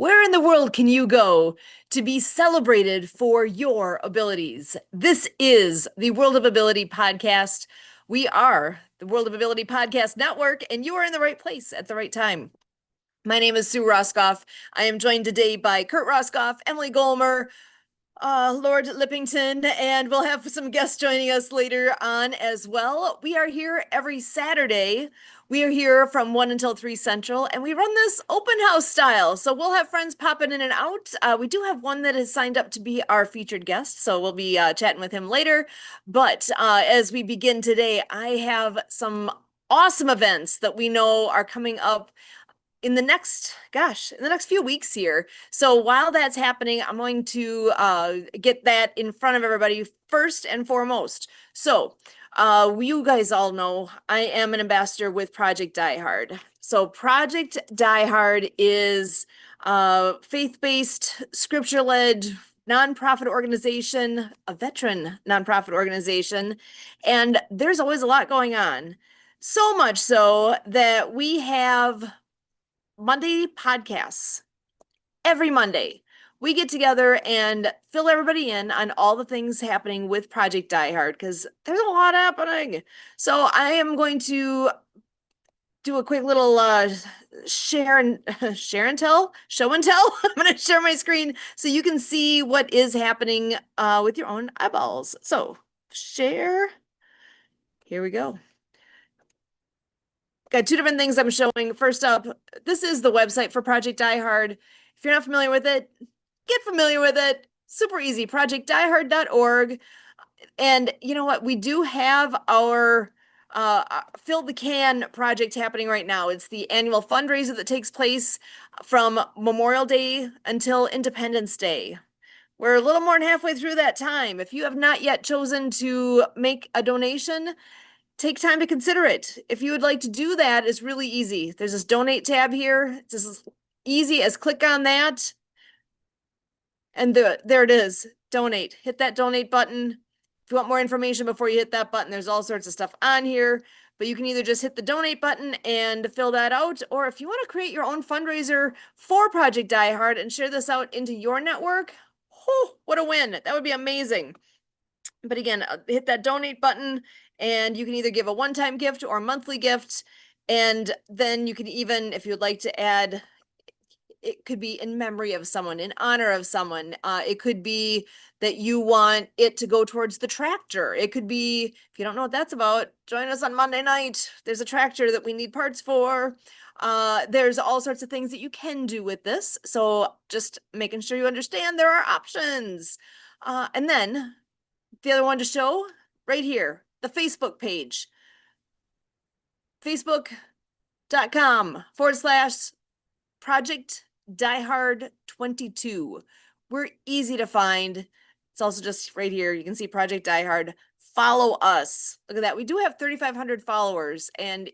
Where in the world can you go to be celebrated for your abilities? This is the World of Ability podcast. We are the World of Ability Podcast Network, and you are in the right place at the right time. My name is Sue Roskopf. I am joined today by Kurt Roskopf, Emily Golmer, Lord Lippington, and we'll have some guests joining us later on as well. We are here every Saturday. We are here from 1 until 3 Central, and we run this open house style. So we'll have friends popping in and out. We do have one that has signed up to be our featured guest, so we'll be chatting with him later. But as we begin today, I have some awesome events that we know are coming up in the next few weeks here. So while that's happening, I'm going to get that in front of everybody first and foremost. So you guys all know I am an ambassador with Project Die Hard. So Project Die Hard is a faith-based, scripture-led nonprofit organization, a veteran nonprofit organization, and there's always a lot going on. So much so that we have Monday podcasts. Every Monday, we get together and fill everybody in on all the things happening with Project Die Hard because there's a lot happening. So I am going to do a quick little show and tell. I'm going to share my screen so you can see what is happening with your own eyeballs. So share. Here we go. Got two different things I'm showing. First up, this is the website for Project Die Hard. If you're not familiar with it, get familiar with it. Super easy, projectdiehard.org. And you know what? We do have our Fill the Can project happening right now. It's the annual fundraiser that takes place from Memorial Day until Independence Day. We're a little more than halfway through that time. If you have not yet chosen to make a donation, take time to consider it. If you would like to do that, it's really easy. There's this donate tab here. It's as easy as click on that. And there it is, donate. Hit that donate button. If you want more information before you hit that button, there's all sorts of stuff on here. But you can either just hit the donate button and fill that out, or if you want to create your own fundraiser for Project Die Hard and share this out into your network, what a win. That would be amazing. But again, hit that donate button and you can either give a one-time gift or a monthly gift. And then you can even, if you'd like to add, it could be in memory of someone, in honor of someone. It could be that you want it to go towards the tractor. It could be, if you don't know what that's about, join us on Monday night. There's a tractor that we need parts for. There's all sorts of things that you can do with this. So just making sure you understand there are options. And then the other one to show right here, the Facebook page, facebook.com/Project Die Hard 22. We're easy to find. It's also just right here. You can see Project Die Hard. Follow us. Look at that. We do have 3,500 followers. And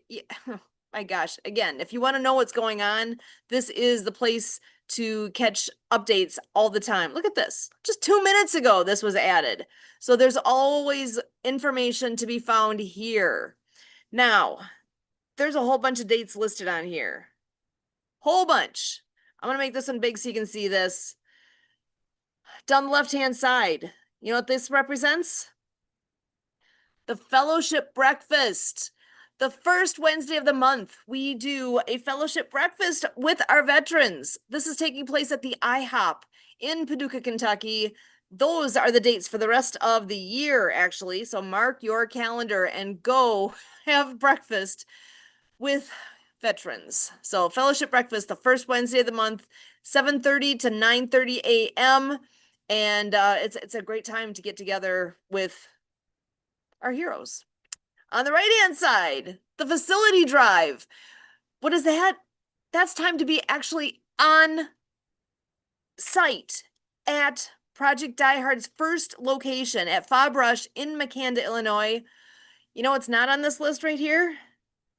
my gosh, again, if you want to know what's going on, this is the place to catch updates all the time. Look at this. Just 2 minutes ago, this was added. So there's always information to be found here. Now, there's a whole bunch of dates listed on here. Whole bunch. I'm going to make this one big so you can see this. Down the left-hand side, you know what this represents? The fellowship breakfast. The first Wednesday of the month, we do a fellowship breakfast with our veterans. This is taking place at the IHOP in Paducah, Kentucky. Those are the dates for the rest of the year, actually. So mark your calendar and go have breakfast with veterans. So fellowship breakfast, the first Wednesday of the month, 7:30 to 9:30 a.m. And it's a great time to get together with our heroes. On the right-hand side, the facility drive. What is that? That's time to be actually on site at Project Die Hard's first location at Fob Rush in Makanda, Illinois. You know what's not on this list right here?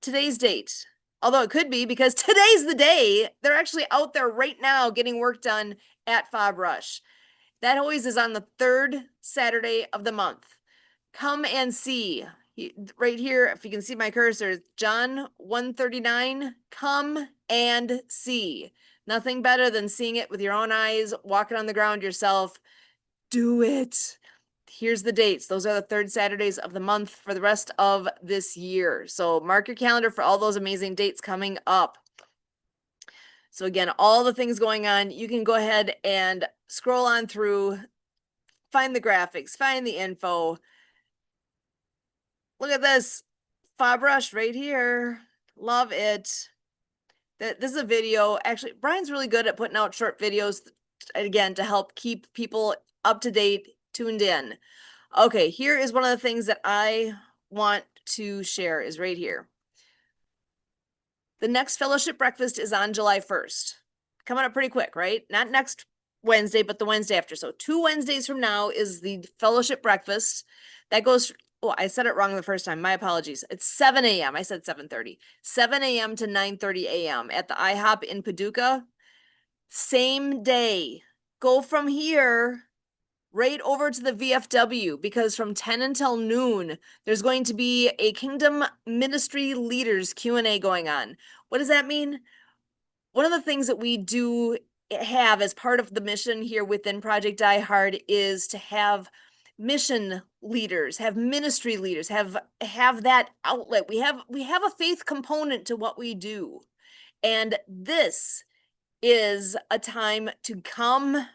Today's date. Although it could be because today's the day. They're actually out there right now getting work done at Fob Rush. That always is on the third Saturday of the month. Come and see. Right here, if you can see my cursor, John 139, come and see. Nothing better than seeing it with your own eyes, walking on the ground yourself. Do it. Here's the dates. Those are the third Saturdays of the month for the rest of this year. So mark your calendar for all those amazing dates coming up. So again, all the things going on, you can go ahead and scroll on through, find the graphics, find the info. Look at this faux brush right here. Love it. This is a video. Actually, Brian's really good at putting out short videos, again, to help keep people up to date, tuned in. Okay, here is one of the things that I want to share is right here. The next fellowship breakfast is on July 1st. Coming up pretty quick, right? Not next Wednesday, but the Wednesday after. So 2 Wednesdays from now is the fellowship breakfast. That goes, oh, I said it wrong the first time. My apologies. It's 7 a.m. I said 7:30. 7 a.m. to 9:30 a.m. at the IHOP in Paducah. Same day. Go from here right over to the VFW, because from 10 until noon, there's going to be a Kingdom Ministry Leaders Q&A going on. What does that mean? One of the things that we do have as part of the mission here within Project Die Hard is to have mission leaders, have ministry leaders, have that outlet. We have a faith component to what we do. And this is a time to come,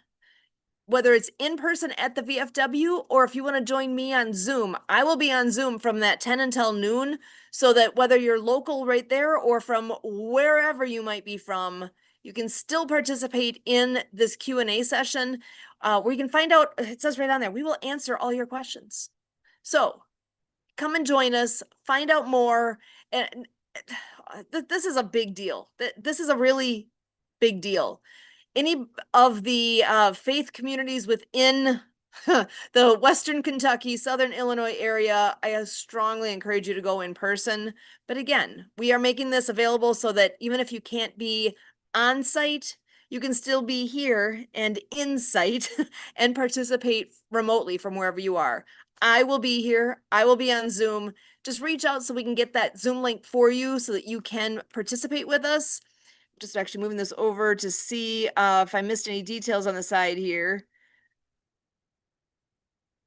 whether it's in person at the VFW or if you want to join me on Zoom. I will be on Zoom from that 10 until noon, so that whether you're local right there or from wherever you might be from, you can still participate in this Q&A session, where you can find out, it says right on there, we will answer all your questions. So come and join us, find out more. And this is a big deal. This is a really big deal. Any of the faith communities within the Western Kentucky, Southern Illinois area, I strongly encourage you to go in person. But again, we are making this available so that even if you can't be on site, you can still be here and in site and participate remotely from wherever you are. I will be here. I will be on Zoom. Just reach out so we can get that Zoom link for you so that you can participate with us. Just actually moving this over to see if I missed any details on the side here.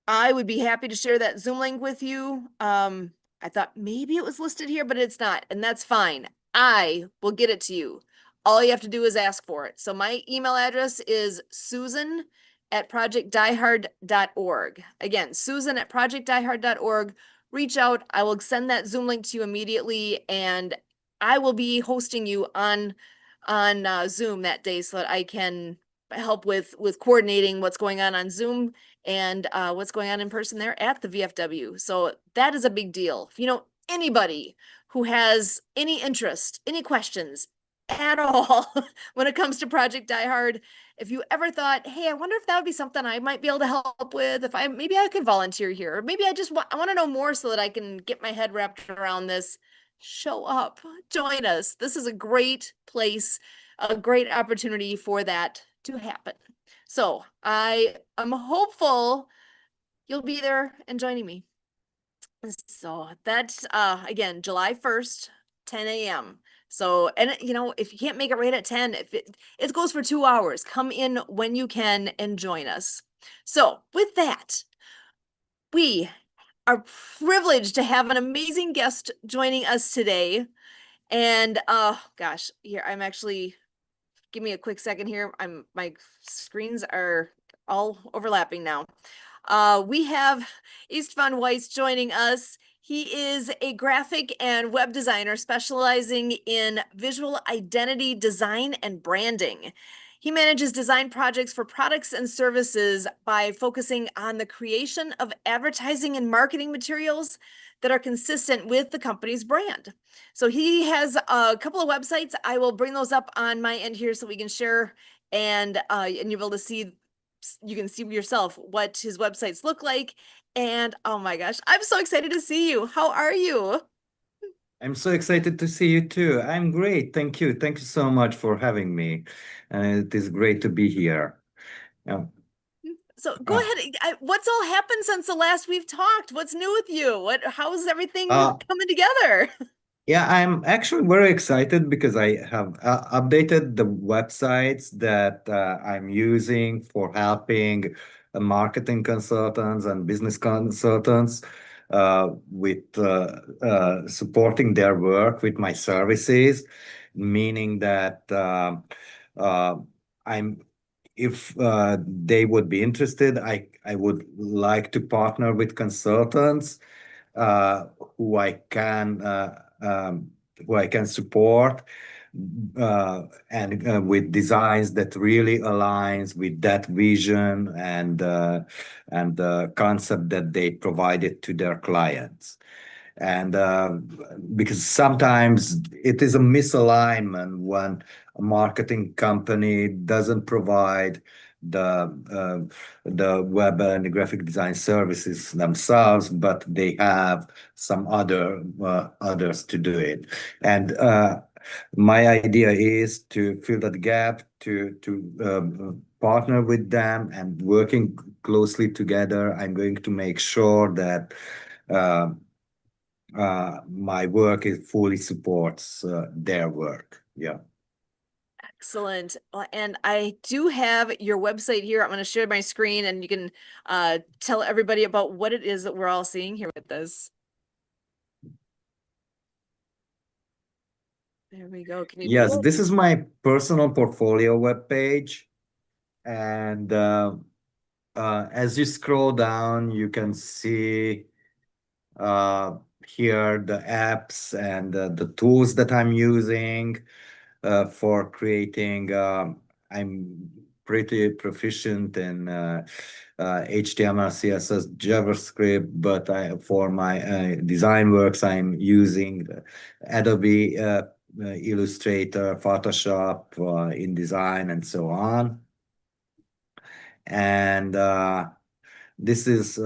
I would be happy to share that Zoom link with you. I thought maybe it was listed here, but it's not, and that's fine. I will get it to you. All you have to do is ask for it. So my email address is susan@projectdiehard.org. Again, susan@projectdiehard.org. Reach out. I will send that Zoom link to you immediately, and I will be hosting you on Zoom that day so that I can help with coordinating what's going on Zoom and what's going on in person there at the VFW. So that is a big deal. If you know anybody who has any interest, any questions at all when it comes to Project Die Hard, if you ever thought, hey, I wonder if that would be something I might be able to help with, if maybe I could volunteer here, or maybe I want to know more so that I can get my head wrapped around this, show up, join us. This is a great place, a great opportunity for that to happen. So I am hopeful you'll be there and joining me. So that's again, July 1st, 10 a.m. So, and you know, if you can't make it right at 10, if it goes for 2 hours, come in when you can and join us. So with that, we are privileged to have an amazing guest joining us today. And gosh, here I'm actually, give me a quick second here. My screens are all overlapping now. We have Istvan Weisz joining us. He is a graphic and web designer specializing in visual identity design and branding. He manages design projects for products and services by focusing on the creation of advertising and marketing materials that are consistent with the company's brand. So he has a couple of websites. I will bring those up on my end here so we can share, and you're able to see, you can see yourself what his websites look like. And oh my gosh, I'm so excited to see you. How are you? I'm so excited to see you too. I'm great. Thank you. Thank you so much for having me. It is great to be here. Yeah. So go Uh, ahead. What's all happened since the last we've talked? What's new with you? How's everything uh, coming together? Yeah, I'm actually very excited because I have updated the websites that I'm using for helping marketing consultants and business consultants with supporting their work with my services, meaning that uh, I'm if they would be interested, I would like to partner with consultants uh, who I can uh, um, who I can support and with designs that really aligns with that vision and the concept that they provided to their clients. And because sometimes it is a misalignment when a marketing company doesn't provide the web and graphic design services themselves, but they have some others to do it. And my idea is to fill that gap, to partner with them and working closely together. I'm going to make sure that uh, my work is fully supports their work. Yeah. Excellent. And I do have your website here. I'm going to share my screen and you can tell everybody about what it is that we're all seeing here with this. There we go. Can you view Yes, it? this is my personal portfolio webpage. And as you scroll down, you can see uh, here the apps and the tools that I'm using for creating. I'm pretty proficient in HTML, CSS, JavaScript, but for my design works, I'm using Adobe Illustrator, Photoshop, InDesign, and so on. And this is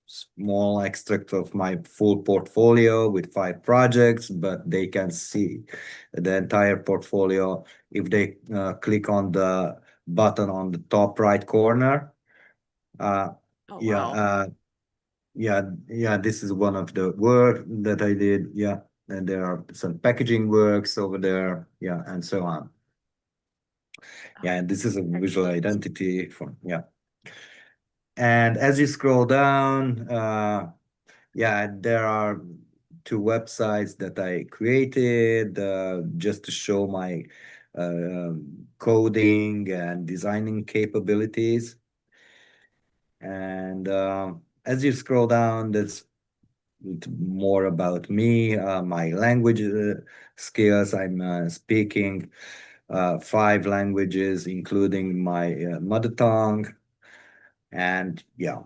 small extract of my full portfolio with 5 projects, but they can see the entire portfolio if they click on the button on the top right corner. Uh, Oh, yeah, wow. yeah, this is one of the work that I did. Yeah, and there are some packaging works over there. Yeah, and so on. Oh, Yeah, and this is a visual excellent. identity from, yeah. And as you scroll down, yeah, there are 2 websites that I created just to show my coding and designing capabilities. And as you scroll down, there's more about me, my language skills. I'm speaking 5 languages, including my mother tongue. And yeah,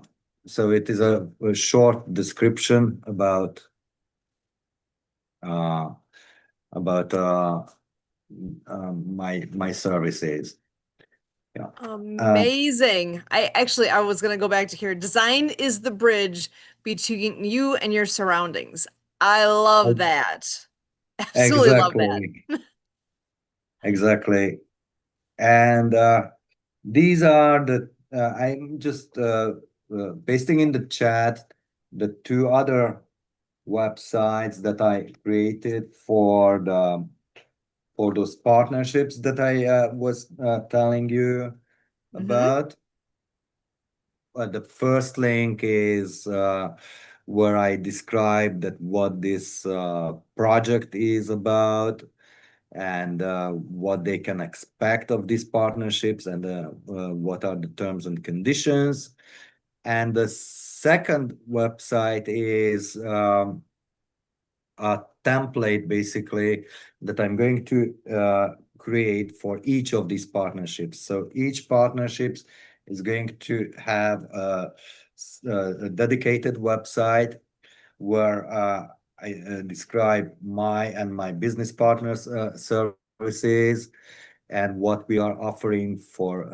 so it is a short description uh, about my services. Yeah. Uh, Amazing. I was going to go back to here. Design is the bridge between you and your surroundings. I love that. Absolutely love that. exactly, exactly. And these are I'm just pasting in the chat the 2 other websites that I created for those partnerships that I was telling you Hmm. about. The first link is where I describe that what this project is about and what they can expect of these partnerships and what are the terms and conditions. And the second website is a template basically that I'm going to create for each of these partnerships. So each partnerships is going to have a dedicated website where I describe my business partners services and what we are offering for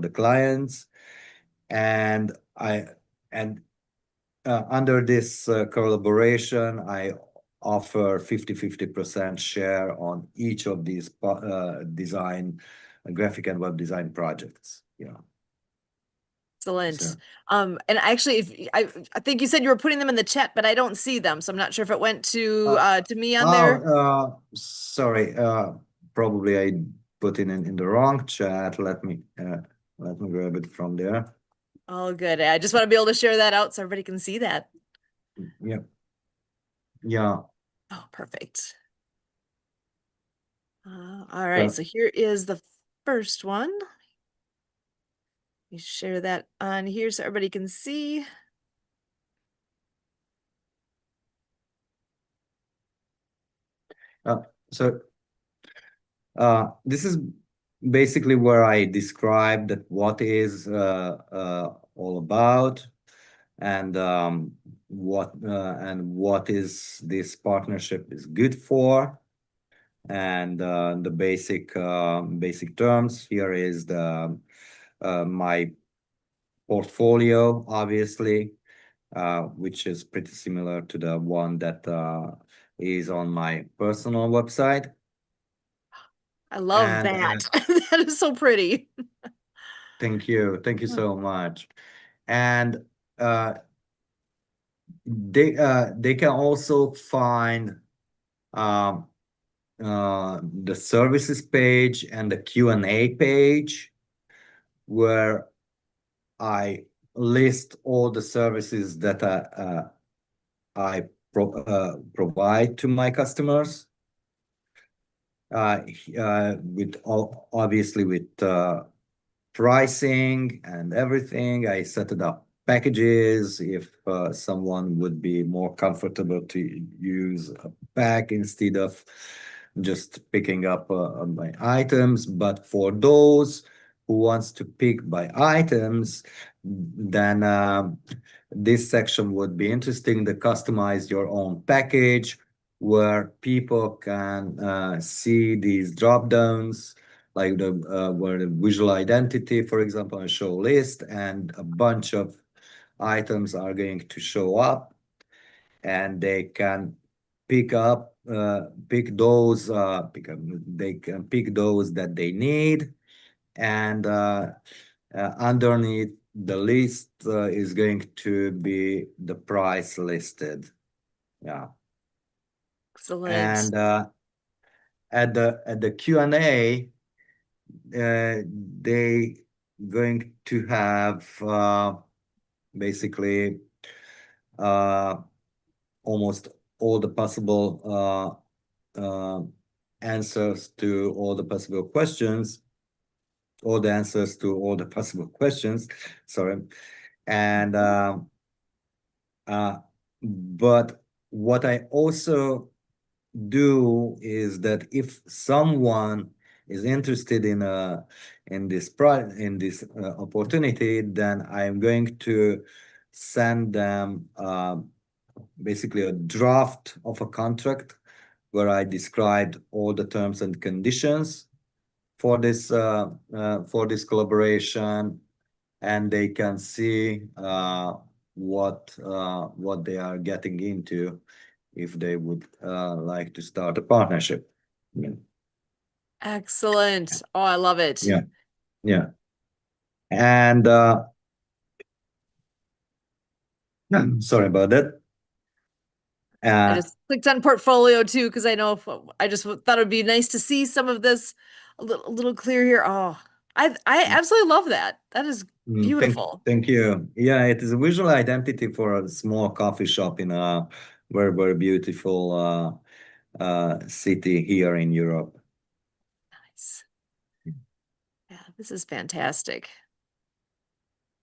the clients. And I and under this collaboration, I offer 50-50% share on each of these design, graphic and web design projects. Yeah. Excellent. So, And actually, if I think you said you were putting them in the chat, but I don't see them, so I'm not sure if it went uh, to me on there. sorry, probably I put it in the wrong chat. Let me grab it from there. Oh, good. I just want to be able to share that out so everybody can see that. Yeah, yeah. Oh, perfect. All right, Uh, so here is the first one. You share that on here so everybody can see. uh, so this is basically where I describe that what is all about, and what is this partnership is good for, and the basic terms. Here is the my portfolio, obviously, which is pretty similar to the one that is on my personal website. I love And that. That is so pretty. thank you so much. And uh, they can also find um, the services page and the Q&A page, where I list all the services that I provide to my customers, obviously with pricing and everything. I set it up packages if someone would be more comfortable to use a pack instead of just picking up my items. But for those who wants to pick by items, then this section would be interesting. The customize your own package, where people can see these drop downs, like the where the visual identity, for example, and show list, and a bunch of items are going to show up, and they can pick those they can pick those that they need, and underneath the list is going to be the price listed. Yeah. Excellent. And at the Q&A, they going to have basically uh, almost all the possible answers to all the possible questions, all the answers to all the possible questions. Sorry. And uh, but what I also do is that if someone is interested in this opportunity, then I'm going to send them basically a draft of a contract, where I described all the terms and conditions for this collaboration, and they can see what they are getting into if they would like to start a partnership. Yeah, Excellent. Oh, I love it. yeah, yeah. And sorry about that. I Uh, just clicked on portfolio too because I know I just thought it would be nice to see some of this a little clear here. Oh, I absolutely love that. That is beautiful. thank you. Yeah, it is a visual identity for a small coffee shop in a very beautiful city here in Europe. Nice. Yeah, this is fantastic.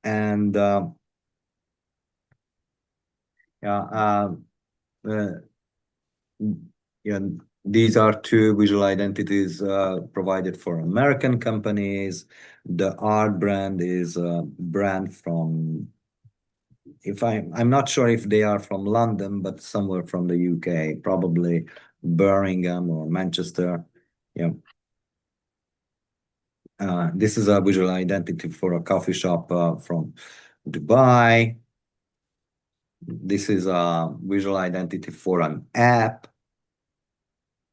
And yeah, uh, yeah, these are two visual identities provided for American companies. The art brand is a brand from, if I'm not sure if they are from London, but somewhere from the UK, probably Birmingham or Manchester. Yeah. This is a visual identity for a coffee shop from Dubai. This is a visual identity for an app.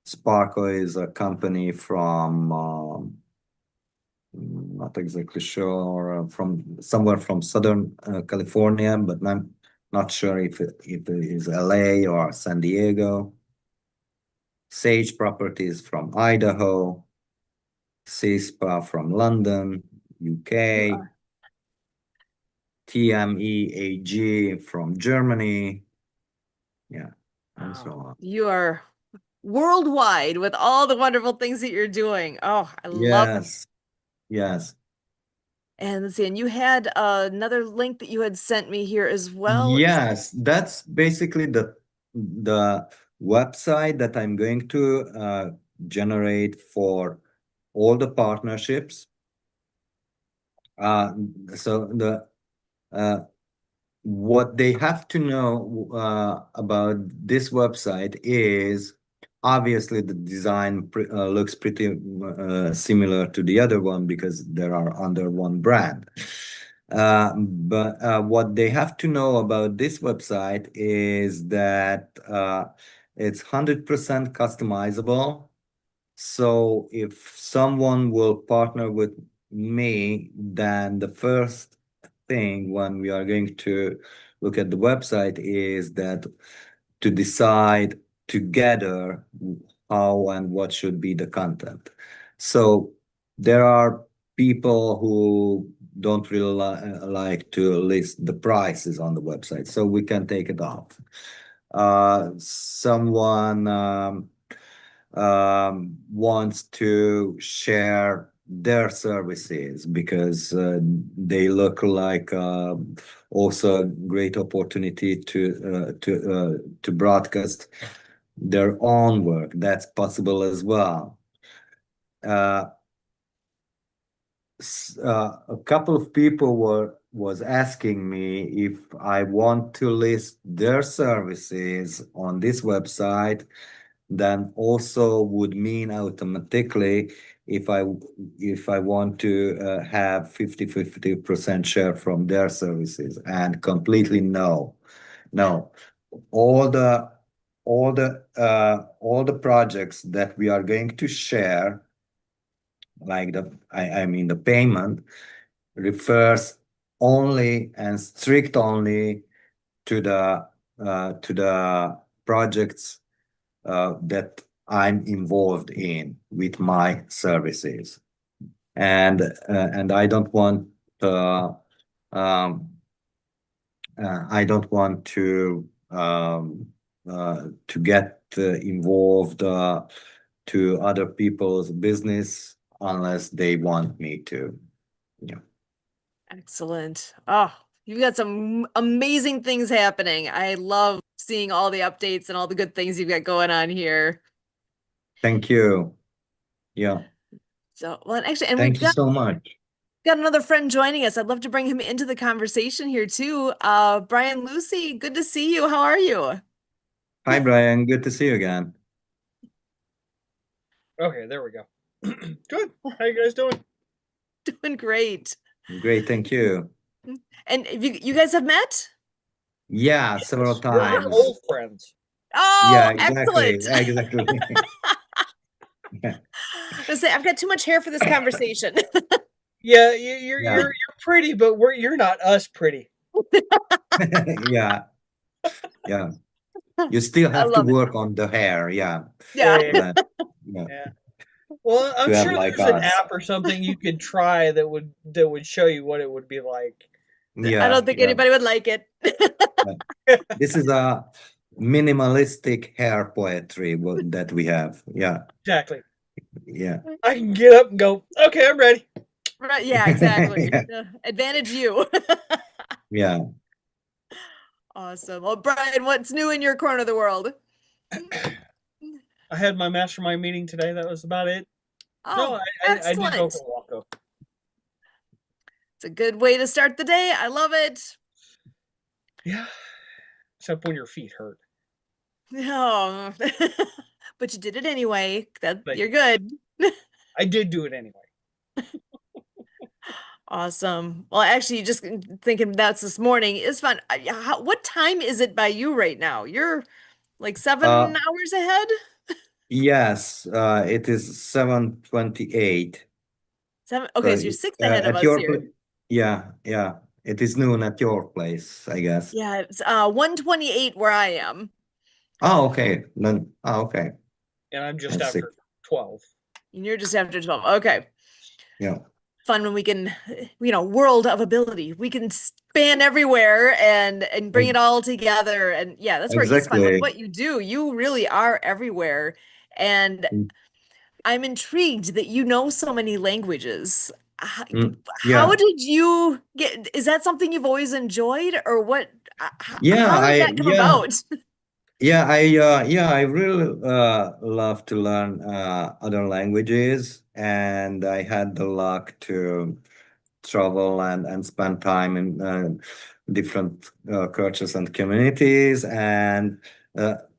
Sparko is a company from Not exactly sure, from somewhere from Southern California, but I'm not sure if it is LA or San Diego. Sage Properties from Idaho. CISPA from London, You UK. are. TMEAG from Germany. Yeah, and so Wow. on. You are worldwide with all the wonderful things that you're doing. Oh, I love it. Yes, yes. And let's see, and you had another link that you had sent me here as well. Yes, that's basically the website that I'm going to generate for all the partnerships. Uh, so uh, what they have to know about this website is obviously the design looks pretty similar to the other one because they are under one brand. But what they have to know about this website is that it's 100% customizable. So if someone will partner with me, then the first thing when we are going to look at the website is that to decide together how and what should be the content. So there are people who don't really like to list the prices on the website, so we can take it off. Someone wants to share their services because they look like also a great opportunity to broadcast their own work. That's possible as well. Uh, a couple of people was asking me if I want to list their services on this website, then also would mean automatically if I want to have 50-50% share from their services, and completely no. No. All the all the projects that we are going to share, like I mean the payment refers only and strict only to the projects that I'm involved in with my services, and um, I don't want to get involved to other people's business unless they want me to. Yeah. Excellent. Oh, you've got some amazing things happening. I love seeing all the updates and all the good things you've got going on here. Thank you. Yeah. So, well, and actually, and we've Thank you got so much. another friend joining us. I'd love to bring him into the conversation here too. Brian Lucy, good to see you. How are you? Hi, Brian. Good to see you again. Okay, there we go. Good. How you guys doing? Doing great. Great. Thank you. And you guys have met? Yeah, several Yes, we're times. old friends. Oh, Yeah, exactly. excellent. Exactly. Yeah. I say I've got too much hair for this conversation. Yeah, you're Yeah. you're you're pretty, but you're not us pretty. Yeah. Yeah. You still I have to love it. work on the hair. Yeah. Yeah, Yeah. yeah, But yeah, yeah. Well, to I'm have sure like there's an us. app or something you could try that would show you what it would be like. I Yeah. don't think Yeah. anybody would like it. Yeah. This is a minimalistic hair poetry that we have. Yeah. Exactly. Yeah. I can get up and go. Okay, I'm ready. Right, yeah, exactly. Yeah. Advantage you. Yeah. Awesome. Well, Brian, what's new in your corner of the world? I had my mastermind meeting today. That was about it. No, Oh, I did go for excellent. a walk though. It's a good way to start the day. I love it. Yeah, except when your feet hurt. Oh, but you did it anyway. That But you're good. I did do it anyway. Awesome. Well, actually, just thinking that's this morning is fun. What time is it by you right now? You're like Uh, 7 hours ahead? yes, it is 7:28. Okay, So so you're 6 ahead of at us your here. yeah, yeah, it is noon at your place, I guess. Yeah, it's 1:28 where I am. Oh, okay. Then, okay. And I'm just I see. after 12. And you're just after 12. Okay. Yeah. Fun when we can, world of ability. We can span everywhere and bring it all together. And yeah, that's where Istvan, with Exactly. what you do, you really are everywhere. And Mm, I'm intrigued that you know so many languages. How, how yeah. did you get, is that something you've always enjoyed or what? Yeah, How does that come about? I really love to learn other languages, and I had the luck to travel and spend time in different cultures and communities. And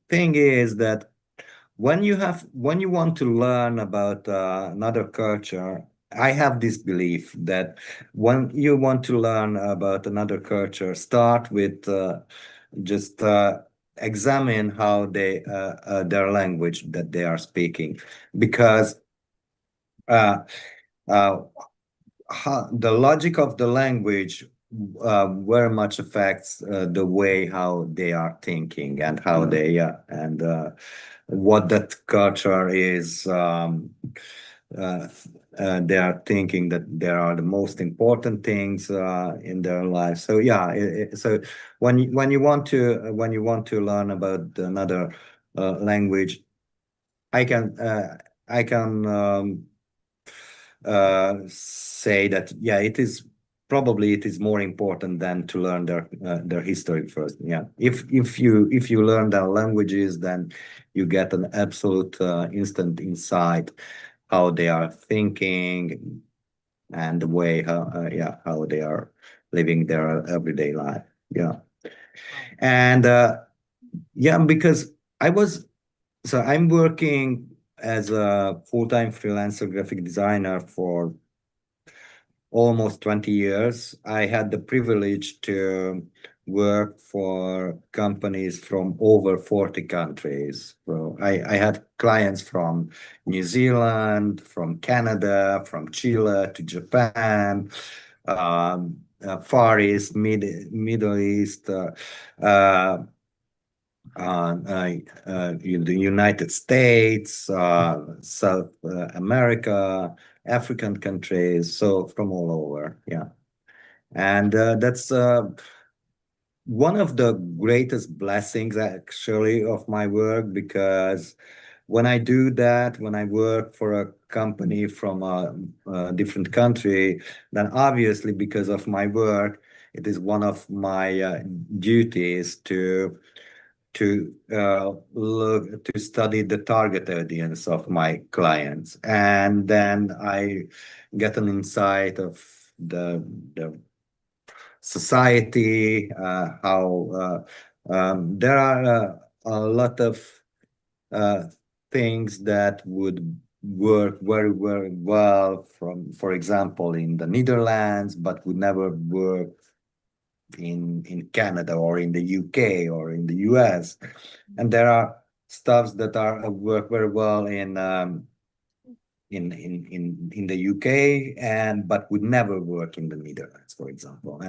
thing is that when you want to learn about another culture, I have this belief that when you want to learn about another culture, start with just examine how their language that they are speaking, because uh, uh, the logic of the language very much affects the way how they are thinking and how they and what that culture is uh, they are thinking that there are the most important things in their life. So yeah, so when you want to learn about another language, I can say that yeah, it is more important than to learn their history first. Yeah, if you learn their languages, then you get an absolute instant insight how they are thinking and the way how they are living their everyday life. Yeah, Wow. and yeah, because I'm working as a full-time freelancer graphic designer for almost 20 years. I had the privilege to work for companies from over 40 countries. So I had clients from New Zealand, from Canada, from Chile to Japan, Far East, Middle East, the United States, South America, African countries, so from all over, yeah. And that's one of the greatest blessings actually of my work, because when I do that, when I work for a company from a different country, then obviously because of my work, it is one of my duties to look to study the target audience of my clients, and then I get an insight of the society, how there are a lot of uh, things that would work very, very well from, for example, in the Netherlands, but would never work in Canada or in the UK or in the US. And there are stuffs that are work very well in the UK and but would never work in the Netherlands, for example.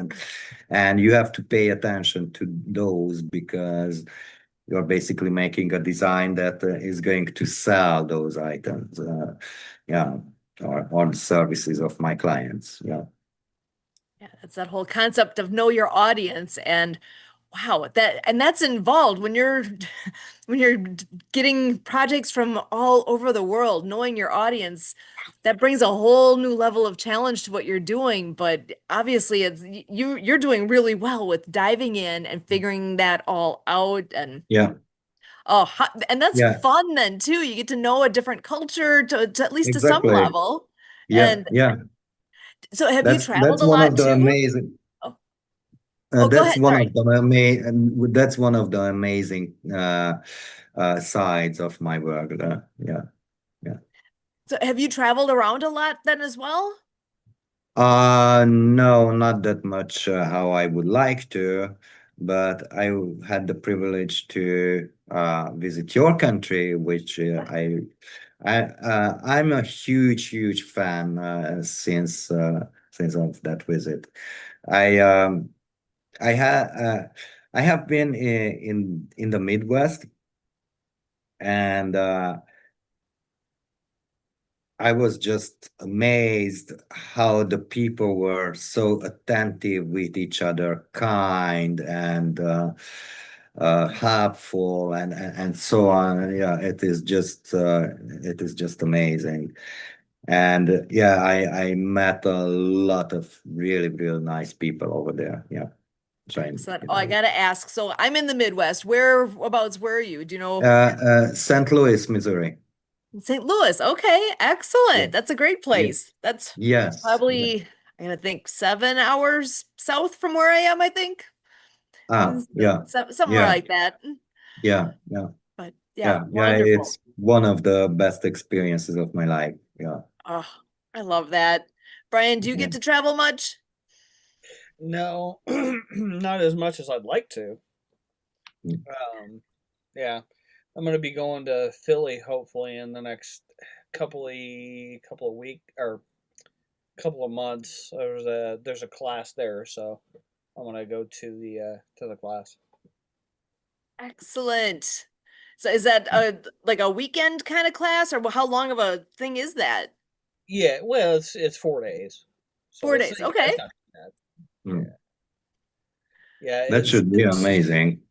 And you have to pay attention to those, because you're basically making a design that is going to sell those items, yeah, or the services of my clients, yeah. Yeah, that's that whole concept of know your audience. And wow, that's involved when you're when you're getting projects from all over the world. Knowing your audience, that brings a whole new level of challenge to what you're doing. But obviously it's you're doing really well with diving in and figuring that all out. And Yeah, and that's yeah, fun then too. You get to know a different culture to at least to some exactly. level. Yeah, And yeah. so have you traveled That's a one of lot the too? amazing. Oh, oh, go ahead. Sorry. That's one of the amazing sides of my work. Yeah, yeah. So have you traveled around a lot then as well? No, not that much how I would like to, but I had the privilege to visit your country, which I'm a huge fan since of that visit. I um I have been in the Midwest, and I was just amazed how the people were so attentive with each other, kind and helpful, and so on. Yeah, it is just amazing. And yeah, I met a lot of really nice people over there. Yeah, trying, Excellent. Oh, I gotta ask. So I'm in the Midwest. Whereabouts, where are you? Do you know? St. Louis, Missouri. St. Louis. Okay, Yeah, excellent. That's a great yeah, place. That's yes. Yeah. probably, I'm gonna think 7 hours south from where I am, I think. Yeah, Somewhere yeah, like that. yeah. But yeah, Yeah, wonderful. it's one of the best experiences of my life. Yeah. Oh, I love that. Brian, do you Yeah. get to travel much? No, not as much as I'd like to. Mm. Yeah, I'm gonna be going to Philly hopefully in the next couple of week or couple of months. There's a class there, so I'm gonna go to the class. Excellent. So is that a like a weekend kind of class, or how long of a thing is that? Yeah, well, it's 4 days, so 4 days. yeah, Okay. it's not too bad. Mm. Yeah, That should be it's amazing.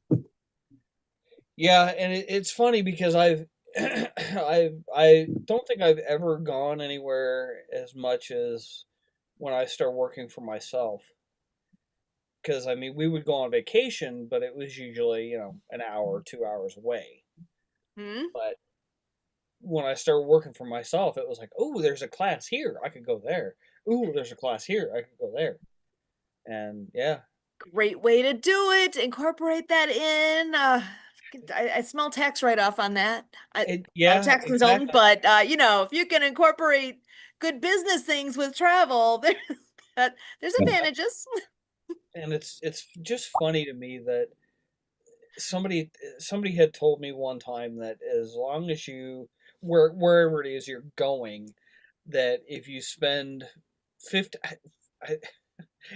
yeah, and it's funny because I've I don't think I've ever gone anywhere as much as when I started working for myself. Because I mean, we would go on vacation, but it was usually an hour, 2 hours away. Hmm. But when I started working for myself, it was like, oh, there's a class here, I could go there. Ooh, there's a class here, I could go there. And yeah, Great way to do it. Incorporate that in. I smell tax write-off on that. I'm a yeah, tax consultant, exactly. but if you can incorporate good business things with travel, there's Yeah. advantages. And it's just funny to me that somebody had told me one time that as long as wherever it is you're going, that if you spend 50 I,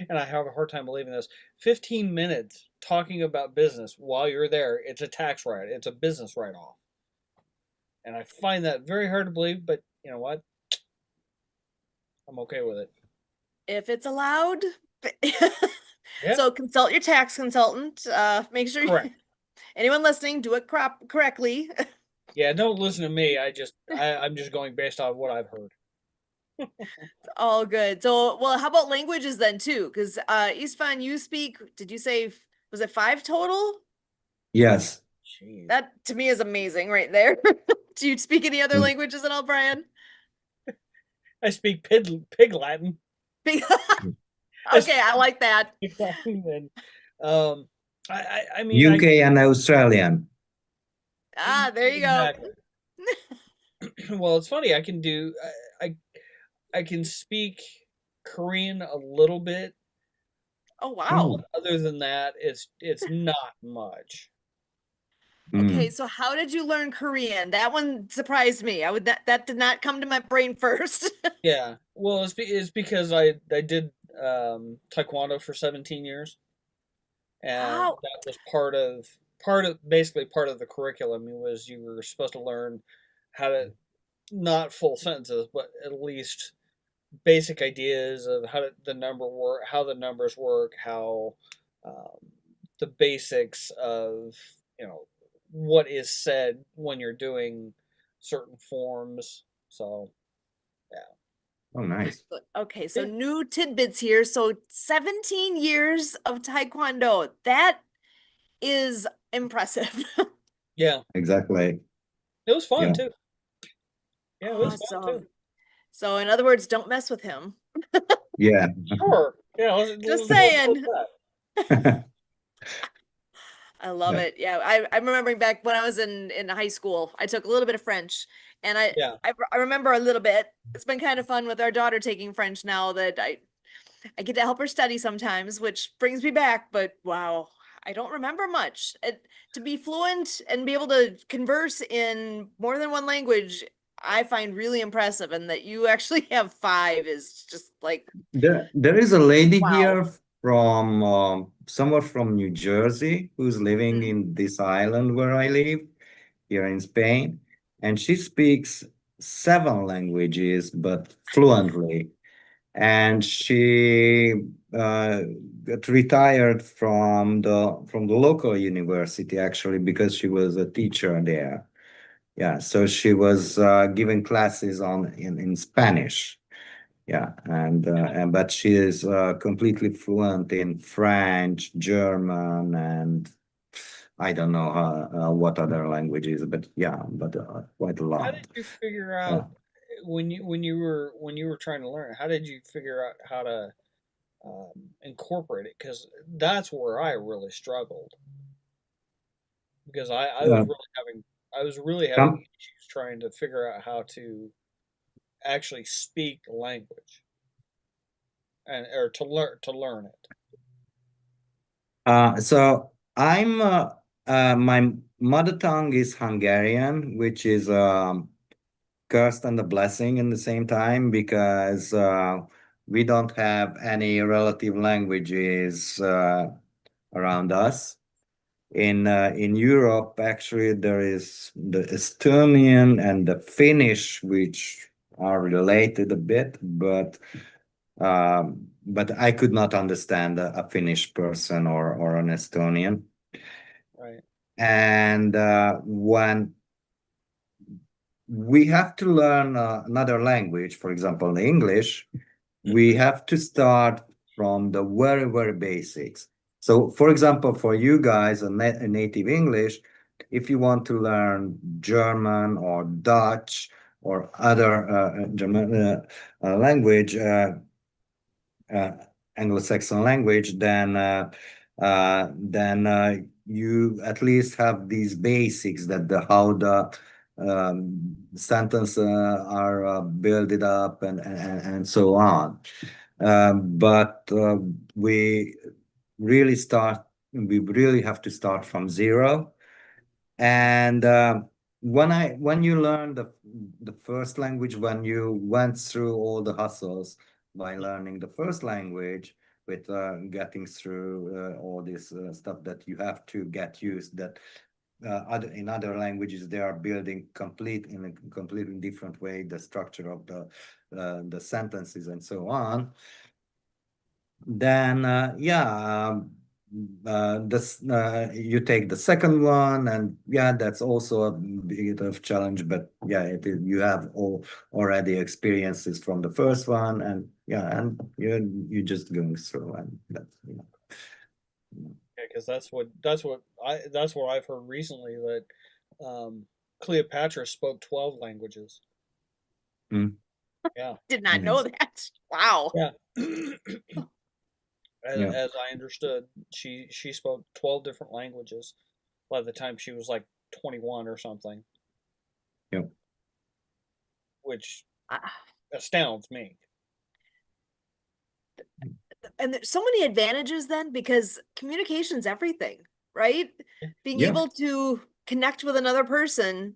and I have a hard time believing this, 15 minutes talking about business while you're there, it's a tax write, it's a business write off. And I find that very hard to believe, but you know what, I'm okay with it. If it's allowed. Yeah, So consult your tax consultant. Make sure correct. anyone listening do it correctly. Yeah, don't listen to me. I'm just going based off what I've heard. All good. So, well, how about languages then too? Because Istvan, you speak. Did you say was it 5 total? Yes. Jeez. That to me is amazing right there. Do you speak any other Mm. languages at all, Brian? I speak pig Latin. Okay, I speak I like that. pig Latin, and um, I mean, UK and Australian. Ah, there you go. exactly. Well, it's funny. I can do. I I can speak Korean a little bit. Oh, wow. Oh. Other than that, it's not much. Okay, Mm. so how did you learn Korean? That one surprised me. That did not come to my brain first. Yeah. Well, it's because I did taekwondo for 17 years, and Wow. that was part of basically part of the curriculum. It was you were supposed to learn how to, not full sentences, but at least basic ideas of how the numbers work, how um, the basics of what is said when you're doing certain forms. So yeah, Oh, nice. Okay, so yeah, new tidbits here. So 17 years of Taekwondo. That is impressive. yeah. Exactly. It was fun Yeah. too. Yeah, it was fun too. Awesome. So in other words, don't mess with him. Yeah. Sure. Yeah, Just let's put saying. that. I love Yeah. it. Yeah, I'm remembering back when I was in high school, I took a little bit of French, and Yeah. I remember a little bit. It's been kind of fun with our daughter taking French now that I get to help her study sometimes, which brings me back. But wow, I don't remember much. To be fluent and be able to converse in more than one language I find really impressive, and that you actually have five is just like, There is a lady wow. here from somewhere from New Jersey who's living Mm, in this island where I live here in Spain, and she speaks seven languages but fluently. And she uh, got retired from the local university actually because she was a teacher there. Yeah, so she was giving classes in Spanish. Yeah, and but she is completely fluent in French, German, and I don't know what other languages, but yeah, but quite a How lot. did you figure Yeah. out when you were trying to learn? How did you figure out how to incorporate it? Because that's where I really struggled. Because Uh, I was really having com- issues trying to figure out how to actually speak the language and or to learn it. so my mother tongue is Hungarian, which is cursed and a blessing in the same time because we don't have any relative languages around us. In Europe, actually, there is the Estonian and the Finnish, which are related a bit, but I could not understand a Finnish person or an Estonian. Right. And when we have to learn another language, for example, the English, we have to start from the very, very basics. So, for example, for you guys, a native English, if you want to learn German or Dutch or other German language, uh, Anglo-Saxon language, then you at least have these basics that the how the sentence are built up and so on. But we really start. We really have to start from zero. And when you learn the first language, when you went through all the hustles by learning the first language, with getting through all this stuff that you have to get used that in other languages they are building complete in a completely different way the structure of the sentences and so on. Then this you take the second one, and yeah, that's also a bit of challenge, but yeah, you have all already experiences from the first one, and yeah, and you're just going through, and that's. Yeah, because that's what I've heard recently that um, Cleopatra spoke 12 languages. Mm, Yeah, Did not know amazing. that. Wow. yeah. Yeah, As I understood, she spoke 12 different languages by the time she was like 21 or something, yeah, which Ah, astounds me. and there's so many advantages then, because communication's everything, right? Being yeah, able to connect with another person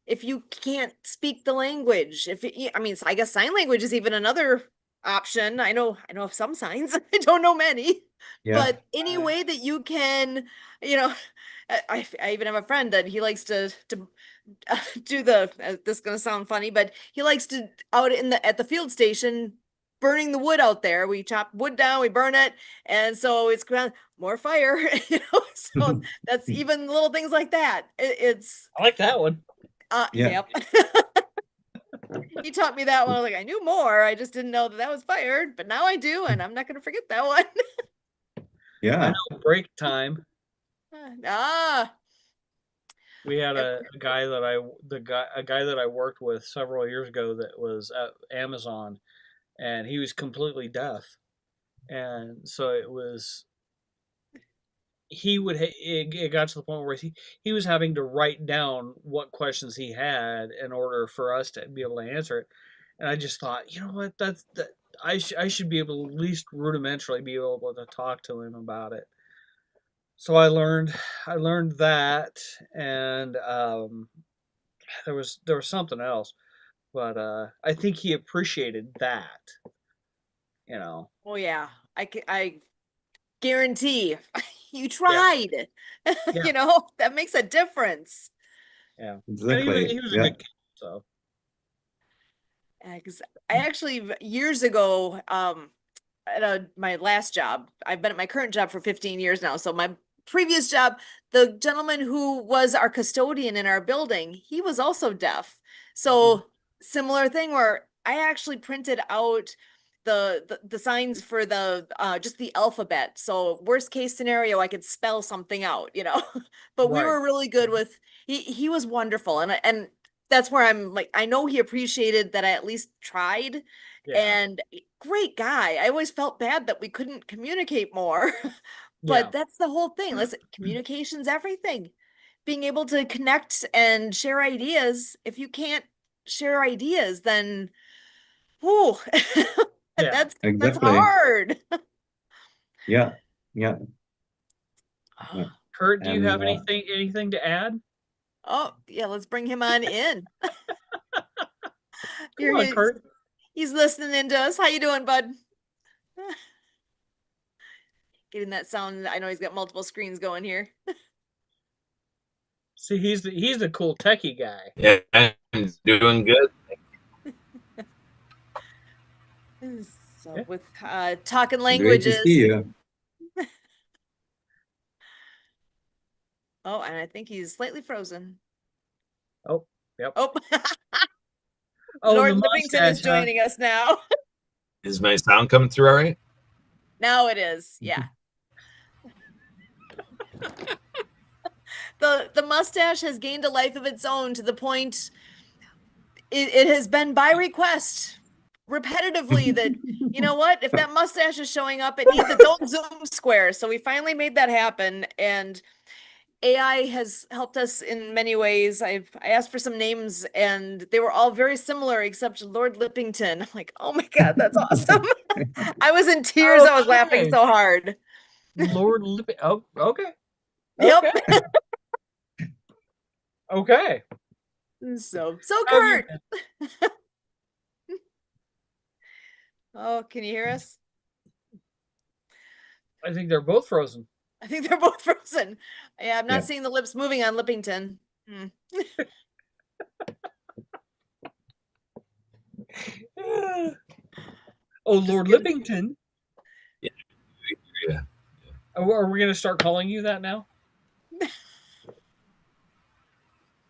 if you can't speak the language. I mean, I guess sign language is even another option. I know of some signs. I don't know many, yeah. but any way that you can, you know, I even have a friend that he likes to do the, this is gonna sound funny, but he likes to out in the at the field station burning the wood out there. We chop wood down, we burn it, and so it's more fire, so that's even little things like that. It's I like that one. Yeah, yep. He taught me that one. I was like, I knew more. I just didn't know that that was fired, but now I do, and I'm not gonna forget that one. I yeah. know break time. Ah, We had yep. a guy that I worked with several years ago that was at Amazon, and he was completely deaf, and so it got to the point where he was having to write down what questions he had in order for us to be able to answer it. And I just thought, you know what, I should be able to at least rudimentarily be able to talk to him about it. So I learned that, and there was something else. but I think he appreciated that. Oh yeah, I guarantee you Yeah, tried. yeah, That makes a difference. yeah. And Exactly. he was a Yeah. good kid, so Because I actually years ago, at my last job, I've been at my current job for 15 years now. So my previous job, the gentleman who was our custodian in our building, he was also deaf. So similar thing where I actually printed out the signs for the just the alphabet. So worst case scenario, I could spell something out, But we right. were really good with he was wonderful and that's where I'm like I know he appreciated that I at least tried Yeah, and great guy. I always felt bad that we couldn't communicate more. yeah, But that's the whole thing. Listen, communication's everything. Being able to connect and share ideas. If you can't share ideas, then whoo, yeah. that's Exactly. hard. Yeah. Yeah. Yeah. Kurt, do you And have anything to add? Oh, yeah, let's bring him on in. Come Here on, he's Kurt. he's listening in to us. How you doing, bud? Getting that sound. I know he's got multiple screens going here. See, he's the cool techie guy. Yeah, I'm doing good. So Yeah. with talking great to see languages. you. Oh, and I think he's slightly frozen. Oh, yep. Oh, Oh, Lord the Livingston is mustache, huh? joining us now. Is my sound coming through all right? Now it is. Yeah. The mustache has gained a life of its own to the point it has been by request repetitively that you know what, if that mustache is showing up, it needs its own Zoom square. So we finally made that happen, and AI has helped us in many ways. I asked for some names, and they were all very similar except Lord Lippington. I'm like, oh my god, that's awesome! I was in tears. I was laughing Okay. so hard. Lord Lippy. Oh, okay. Yep. Okay. Okay. So How have you Kurt. Oh, can you hear us? I think they're both frozen. I think they're both frozen. Yeah, I'm not Yeah. seeing the lips moving on Lippington. Hmm. Oh, Just Lord gives Lippington. Yeah. Are we going to start calling you that now?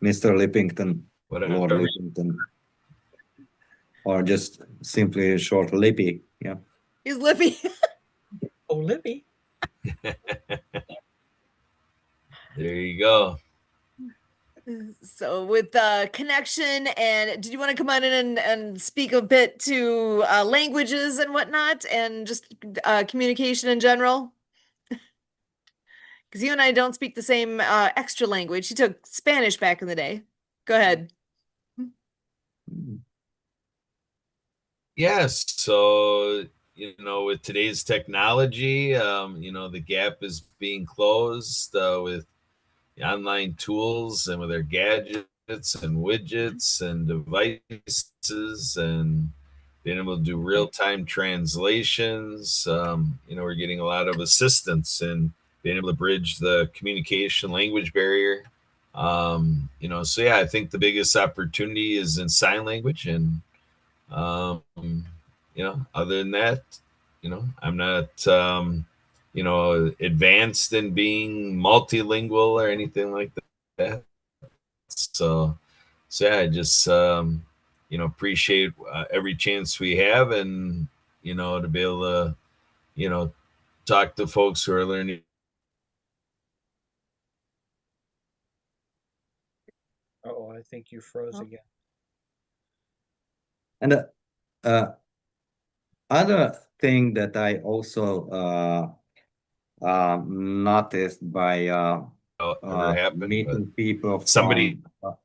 Mr. Lippington, Whatever. Lord Lippington, or just simply short Lippy. Yeah. he's Lippy. Oh, Lippy. There you go. So with connection, and did you want to come on in and speak a bit to languages and whatnot and just communication in general? Because you and I don't speak the same extra language. He took Spanish back in the day. Go ahead. Yes. So, with today's technology, the gap is being closed with online tools and with our gadgets and widgets and devices and being able to do real-time translations. We're getting a lot of assistance in being able to bridge the communication language barrier. So yeah, I think the biggest opportunity is in sign language. And um, other than that, I'm not advanced in being multilingual or anything like that. So yeah, I just appreciate every chance we have, and to be able to talk to folks who are learning. Oh, I think you froze Oh. again. And other thing that I also noticed by Ever happened, but meeting people somebody from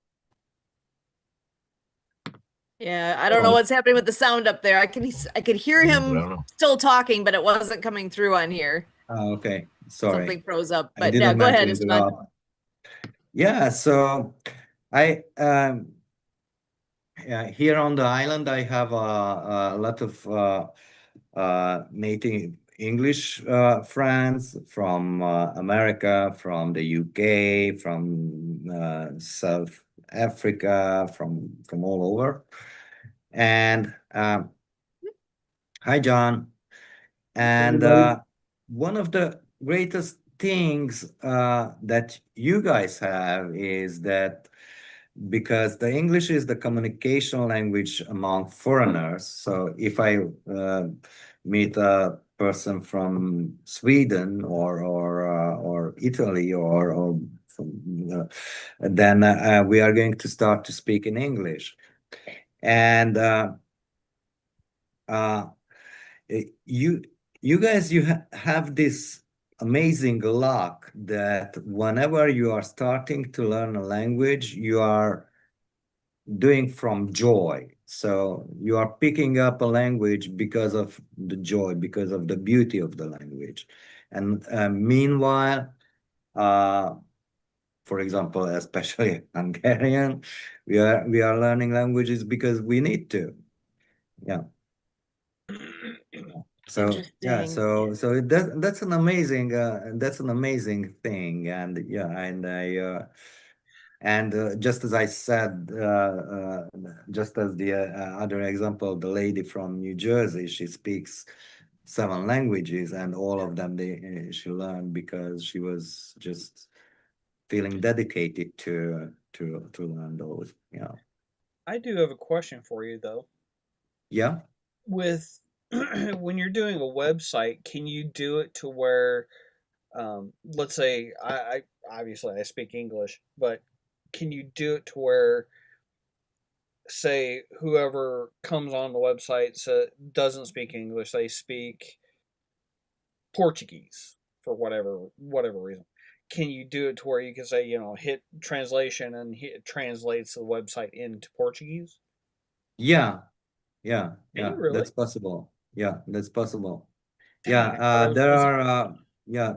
Yeah, I don't know what's happening with the sound up there. I could hear I him don't know. still talking, but it wasn't coming through on here. okay, sorry, Something froze up. I But yeah, didn't go mean to ahead, Istvan. interrupt. Yeah, so I here on the island, I have a lot of native English friends from America, from the UK, from South Africa, from all over. And hi, John. And one of the greatest things that you guys have is that because the English is the communication language among foreigners. So if I meet a person from Sweden or Italy or from, then we are going to start to speak in English. And you guys, have this amazing luck that whenever you are starting to learn a language, you are doing from joy. So you are picking up a language because of the joy, because of the beauty of the language. And meanwhile, for example, especially Hungarian, we are learning languages because we need to. Yeah. So yeah, Interesting. so that's an amazing thing, and yeah, and just as I said, just as the other example, the lady from New Jersey, she speaks 7 languages, and all of them she learned because she was just feeling dedicated to learn those. Yeah, I do have a question for you though. yeah, With when you're doing a website, can you do it to where, let's say, I obviously I speak English, but can you do it to where, say, whoever comes on the website doesn't speak English, they speak Portuguese for whatever reason. Can you do it to where you can say, hit translation and it translates the website into Portuguese? yeah, yeah, Can yeah. you really? That's possible. Yeah, that's possible. Yeah, Dang, I thought I was there missing. are yeah.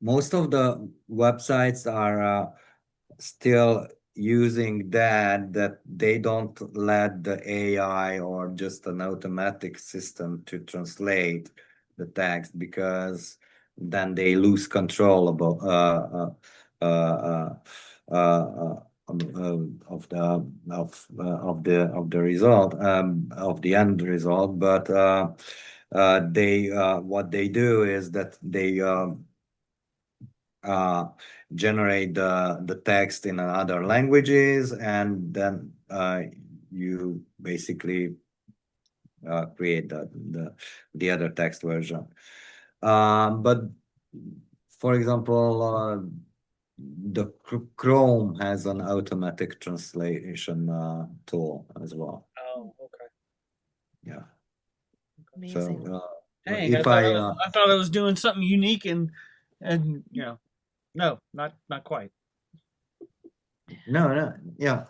Most of the websites are still using that they don't let the AI or just an automatic system to translate the text, because then they lose control about uh, uh, uh, uh, of the result, of the end result. But they what they do is that they uh, generate the text in other languages, and then you basically create the other text version. But for example, the Chrome has an automatic translation tool as well. Oh, okay. Yeah. Amazing. So Dang, if I I thought I was doing something unique and no, not quite. no, yeah.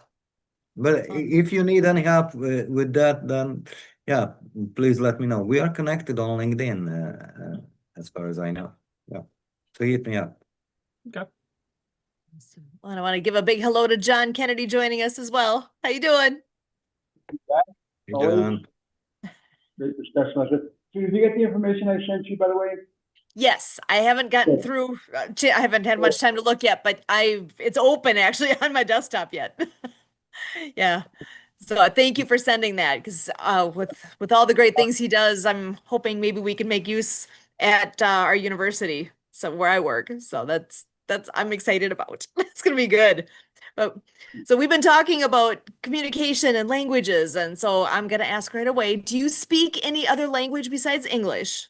But Fun. if you need any help with that, then yeah, please let me know. We are connected on LinkedIn, as far as I know. Yeah, so hit me up. Okay. Awesome. Well, and I want to give a big hello to John Kennedy joining us as well. How you doing? Hey, Always John. great discussion. So, did you get the information I sent you, by the way? Yes, I haven't gotten Good. through. I haven't had much time to look yet, but it's open actually on my desktop yet. Yeah. So thank you for sending that, because with all the great things he does, I'm hoping maybe we can make use at our university, so where I work. So that's I'm excited about. It's gonna be good. But so we've been talking about communication and languages, and so I'm gonna ask right away, do you speak any other language besides English?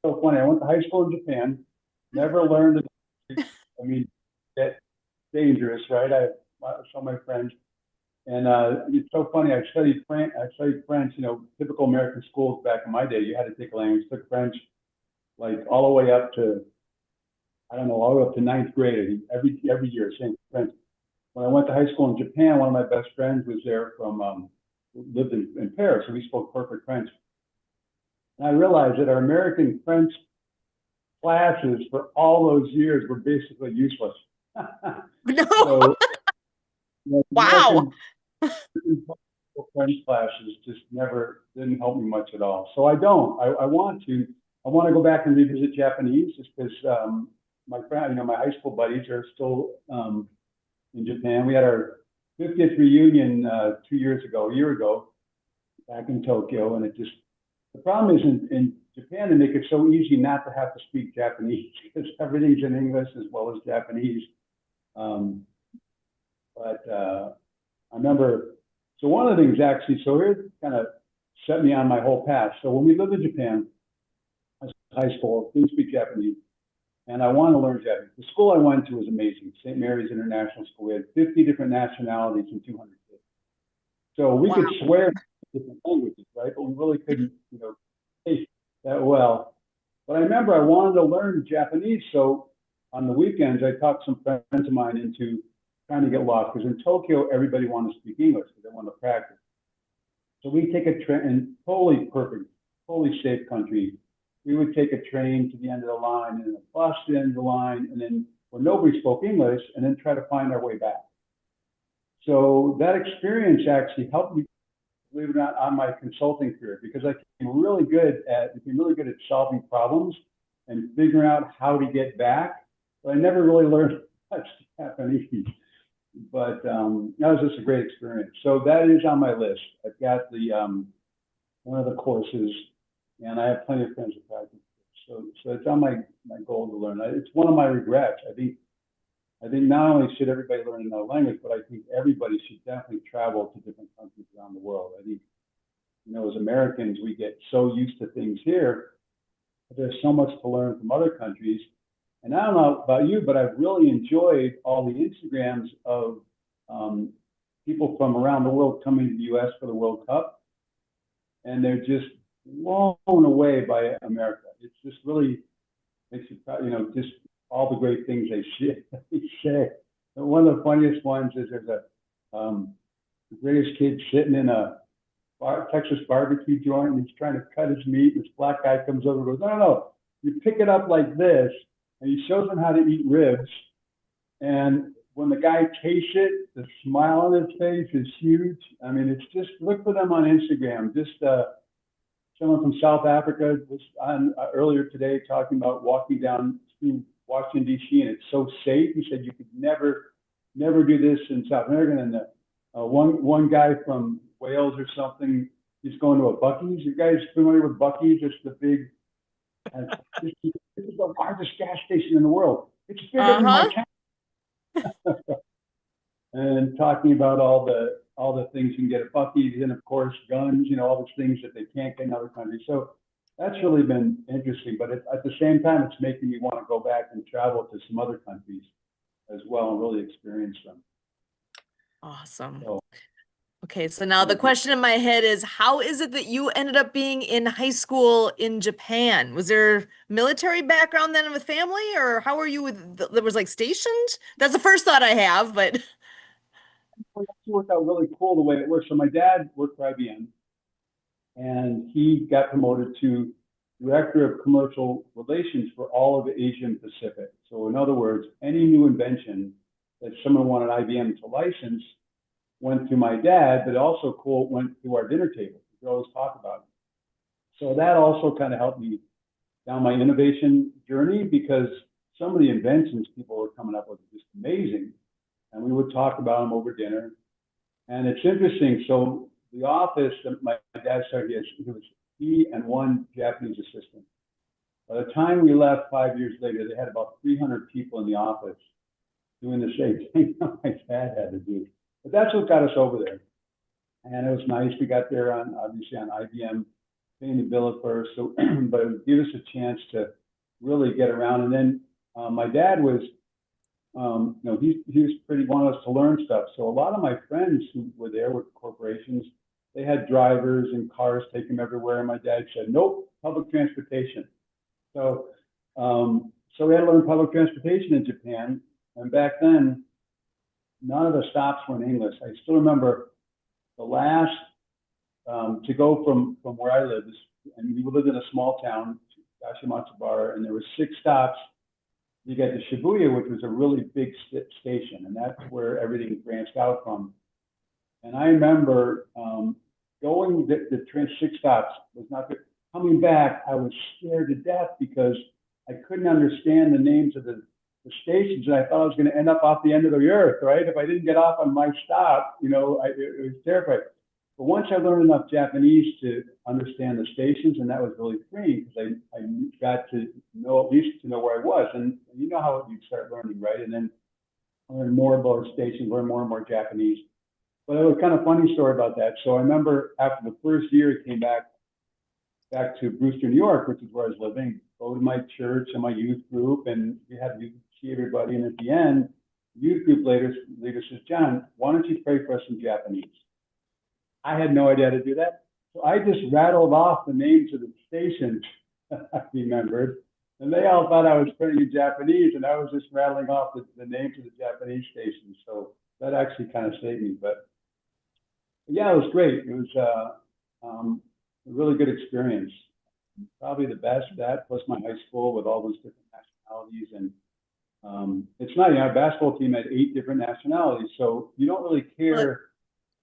So funny. I went to high school in Japan. Never learned. I mean, that's dangerous, right? I saw my friends, and it's so funny. I studied French. I studied French. Typical American schools back in my day, you had to take a language. Took French like all the way up to, I don't know, all the way up to ninth grade. Every year, same French. When I went to high school in Japan, one of my best friends was there from lived in Paris, so we spoke perfect French. And I realized that our American French classes for all those years were basically useless. No. So The Wow. American French classes just never didn't help me much at all. So I don't. I want to. I want to go back and revisit Japanese just because my friend, my high school buddies are still in Japan. We had our 50th reunion a year ago, back in Tokyo, and the problem is in Japan they make it so easy not to have to speak Japanese because everything's in English as well as Japanese. Um, but I remember, so one of the things actually, so here kind of set me on my whole path. So when we lived in Japan, I was in high school, didn't speak Japanese, and I wanted to learn Japanese. The school I went to was amazing, St. Mary's International School. We had 50 different nationalities and 200 kids. So we could swear different languages, right? But we really couldn't, say that well. But I remember I wanted to learn Japanese, so on the weekends I talked some friends of mine into trying to get lost because in Tokyo everybody wanted to speak English because they wanted to practice. So we take a train, and totally perfect, totally safe country. We would take a train to the end of the line and then a bus to the end of the line, and then where nobody spoke English, and then try to find our way back. So that experience actually helped me, believe it or not, on my consulting career because I became really good at solving problems and figuring out how to get back. But I never really learned much Japanese. But that was just a great experience. So that is on my list. I've got the one of the courses, and I have plenty of friends who practice. So it's on my goal to learn. It's one of my regrets. I think not only should everybody learn another language, but I think everybody should definitely travel to different countries around the world. I think, as Americans, we get so used to things here, but there's so much to learn from other countries. And I don't know about you, but I've really enjoyed all the Instagrams of people from around the world coming to the U.S. for the World Cup. And they're just blown away by America. It's just really makes you, just all the great things they say. And one of the funniest ones is there's the greatest kid sitting in a Texas barbecue joint, and he's trying to cut his meat. This black guy comes over and goes, no, you pick it up like this, and he shows them how to eat ribs. And when the guy tastes it, the smile on his face is huge. I mean, it's just, look for them on Instagram. Just someone from South Africa was on earlier today talking about walking down through Washington, D.C., and it's so safe. He said you could never do this in South America. And one guy from Wales or something, he's going to a Buc-ee's. You guys familiar with Buc-ee's? It's the big, this is the largest gas station in the world. It's bigger than my town. And talking about all the things you can get at Buc-ee's, and of course guns, all the things that they can't get in other countries. So that's really been interesting. But at the same time, it's making me want to go back and travel to some other countries as well and really experience them. Awesome. So, okay, so now the question in my head is, how is it that you ended up being in high school in Japan? Was there military background then with family, or how were you there was like stationed? That's the first thought I have, but. It actually worked out really cool the way it worked. So my dad worked for IBM, and he got promoted to director of commercial relations for all of Asia and Pacific. So in other words, any new invention that someone wanted IBM to license went to my dad, but also went to our dinner table. We always talk about it. So that also kind of helped me down my innovation journey because some of the inventions people were coming up with were just amazing. And we would talk about them over dinner. And it's interesting. So the office that my dad started, it was he and one Japanese assistant. By the time we left 5 years later, they had about 300 people in the office doing the same thing that my dad had to do. But that's what got us over there. And it was nice. We got there obviously on IBM, paying the bill at first. So, but it would give us a chance to really get around. And then my dad was, he was pretty, wanted us to learn stuff. So a lot of my friends who were there with corporations, they had drivers and cars take them everywhere. And my dad said, nope, public transportation. So we had to learn public transportation in Japan. And back then, none of the stops were in English. I still remember the last, to go from where I lived, and we lived in a small town, Gashimatsubara, and there were 6 stops you got the Shibuya, which was a really big station, and that's where everything branched out from. And I remember going the train 6 stops was not good. Coming back, I was scared to death because I couldn't understand the names of the stations, and I thought I was going to end up off the end of the earth, right? If I didn't get off on my stop, it was terrifying. But once I learned enough Japanese to understand the stations, and that was really freeing because I got to know at least to know where I was, and you know how you start learning, right? And then learn more about stations, learn more and more Japanese. But it was kind of funny story about that. So I remember after the first year, I came back to Brewster, New York, which is where I was living, go to my church and my youth group, and we had to see everybody. And at the end, the youth group leader says, John, why don't you pray for us in Japanese? I had no idea how to do that. So I just rattled off the names of the stations I remembered. And they all thought I was praying in Japanese, and I was just rattling off the names of the Japanese stations. So that actually kind of saved me. But yeah, it was great. It was a really good experience. Probably the best, that plus my high school with all those different nationalities. And it's not, our basketball team had 8 different nationalities. So you don't really care.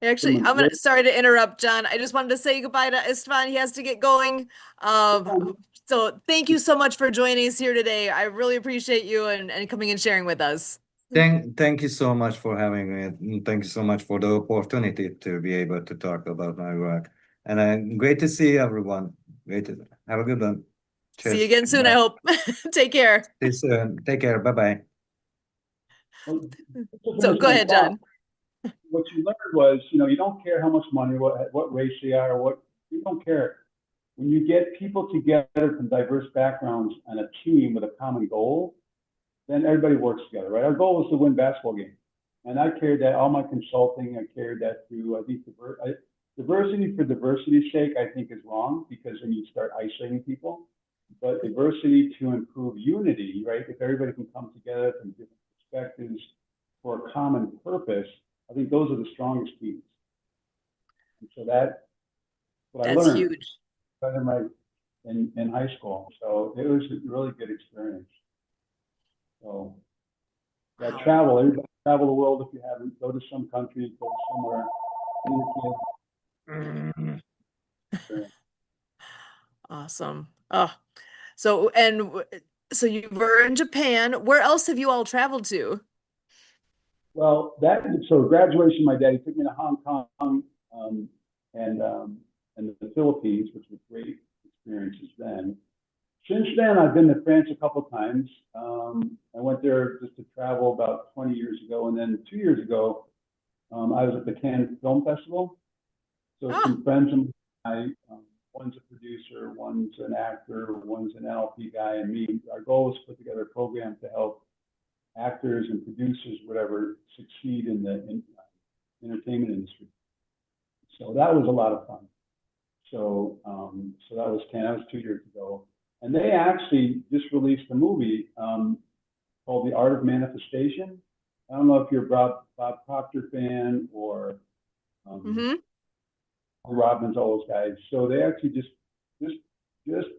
Actually, sorry to interrupt, John. I just wanted to say goodbye to Istvan. He has to get going. So thank you so much for joining us here today. I really appreciate you and coming and sharing with us. Thank you so much for having me. And thank you so much for the opportunity to be able to talk about my work. And great to see everyone. Have a good one. Cheers. See you again soon, Bye. I hope. Take care. See you soon. Take care. Bye-bye. So go ahead, John. What you learned was, you don't care how much money, what race they are, you don't care. When you get people together from diverse backgrounds on a team with a common goal, then everybody works together, right? Our goal was to win basketball games. And I carried that, all my consulting, I carried that through. I think diversity for diversity's sake, I think is wrong, because then you start isolating people. But diversity to improve unity, right? If everybody can come together from different perspectives for a common purpose, I think those are the strongest teams. And so that's what I learned. Huge. In high school. So it was a really good experience. So yeah, travel. Everybody travel the world if you haven't. Go to some country, go somewhere. Awesome. Oh, so you were in Japan. Where else have you all traveled to? Well, so graduation, my daddy took me to Hong Kong and the Philippines, which were great experiences then. Since then, I've been to France a couple of times. I went there just to travel about 20 years ago, and then 2 years ago, I was at the Cannes Film Festival. So some friends of mine, one's a producer, one's an actor, one's an NLP guy, and me. Our goal was to put together a program to help actors and producers, whatever, succeed in the entertainment industry. So that was a lot of fun. So that was Cannes. That was 2 years ago. And they actually just released a movie called The Art of Manifestation. I don't know if you're a Bob Proctor fan or Robbins, all those guys. So they actually just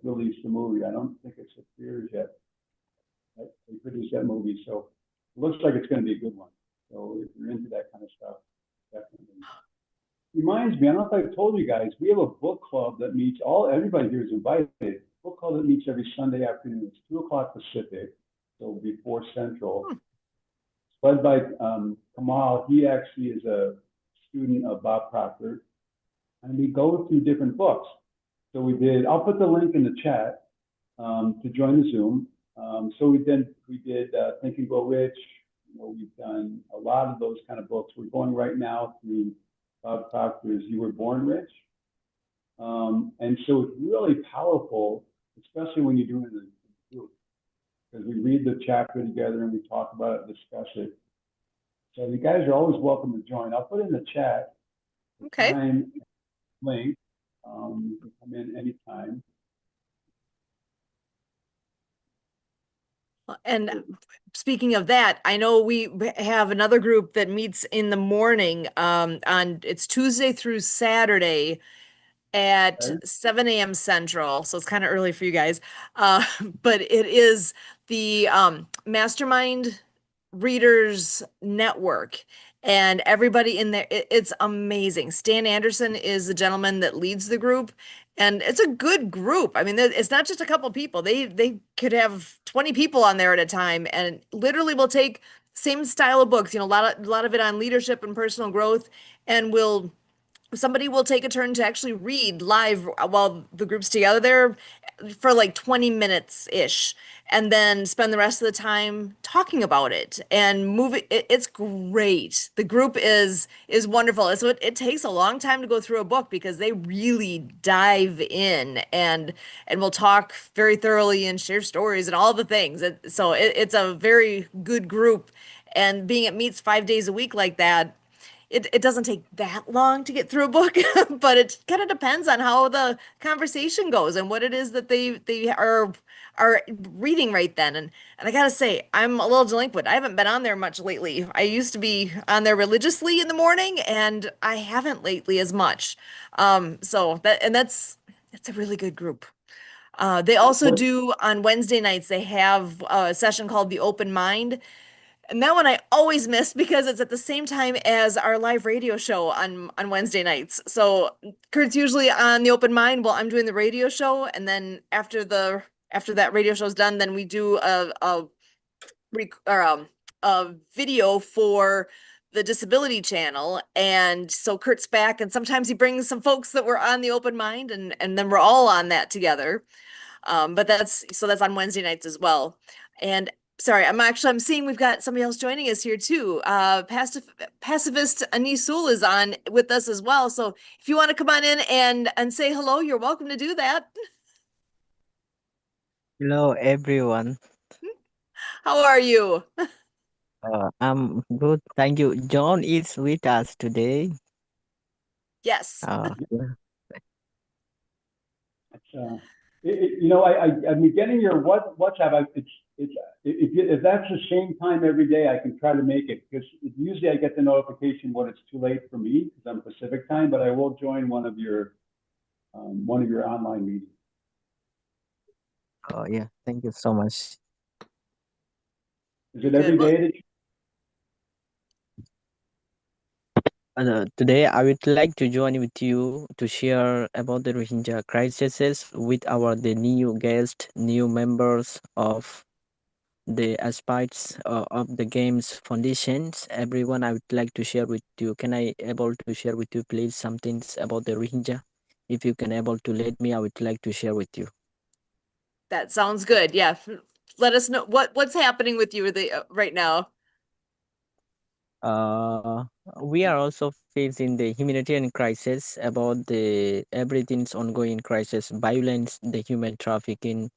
released the movie. I don't think it's at theaters yet. They produced that movie, so it looks like it's going to be a good one. So if you're into that kind of stuff, definitely. Reminds me, I don't know if I told you guys, we have a book club that meets everybody here is invited. Book club that meets every Sunday afternoon. It's 2:00 Pacific, so before Central. It's led by Kamal. He actually is a student of Bob Proctor, and we go through different books. So I'll put the link in the chat to join the Zoom. So we did Think and Grow Rich. We've done a lot of those kind of books. We're going right now through Bob Proctor's You Were Born Rich. And so it's really powerful, especially when you're doing it in a group, because we read the chapter together and we talk about it, discuss it. So you guys are always welcome to join. I'll put in the chat the time link. You can come in anytime. And speaking of that, I know we have another group that meets in the morning it's Tuesday through Saturday at 7 a.m. Central. So it's kind of early for you guys. But it is the Mastermind Readers Network, and everybody in there, it's amazing. Stan Anderson is the gentleman that leads the group, and it's a good group. I mean, it's not just a couple people. They could have 20 people on there at a time, and literally will take same style of books, a lot of it on leadership and personal growth, and somebody will take a turn to actually read live while the group's together there for like 20 minutes ish, and then spend the rest of the time talking about it and move it. It's great. The group is wonderful. So it takes a long time to go through a book because they really dive in and will talk very thoroughly and share stories and all the things. It's a very good group, and being it meets 5 days a week like that, it doesn't take that long to get through a book, but it kind of depends on how the conversation goes and what it is that they are reading right then. And I gotta say, I'm a little delinquent. I haven't been on there much lately. I used to be on there religiously in the morning, and I haven't lately as much. That's it's a really good group. They also do on Wednesday nights, they have a session called The Open Mind. And that one I always miss because it's at the same time as our live radio show on Wednesday nights. So Kurt's usually on the Open Mind while I'm doing the radio show, and then after that radio show's done, then we do a video for the Disability Channel. And so Kurt's back, and sometimes he brings some folks that were on the Open Mind, and then we're all on that together. But that's on Wednesday nights as well. And sorry, I'm seeing we've got somebody else joining us here too. Pacifist Anisul is on with us as well. So if you want to come on in and say hello, you're welcome to do that. Hello, everyone. How are you? I'm good. Thank you. John is with us today. Yes. Yeah. I've been getting your WhatsApp. If that's the same time every day, I can try to make it, because usually I get the notification when it's too late for me because I'm Pacific time. But I will join one of your online meetings. Oh, yeah. Thank you so much. Is it every Good. day that you? Today, I would like to join with you to share about the Rohingya crisis with the new guests, new members of the aspects of the games foundations. Everyone, I would like to share with you. Can I able to share with you, please, some things about the Rohingya? If you can able to let me, I would like to share with you. That sounds good. Yeah. Let us know what's happening with you right now. We are also facing the humanitarian crisis about the everything's ongoing crisis, violence, the human trafficking,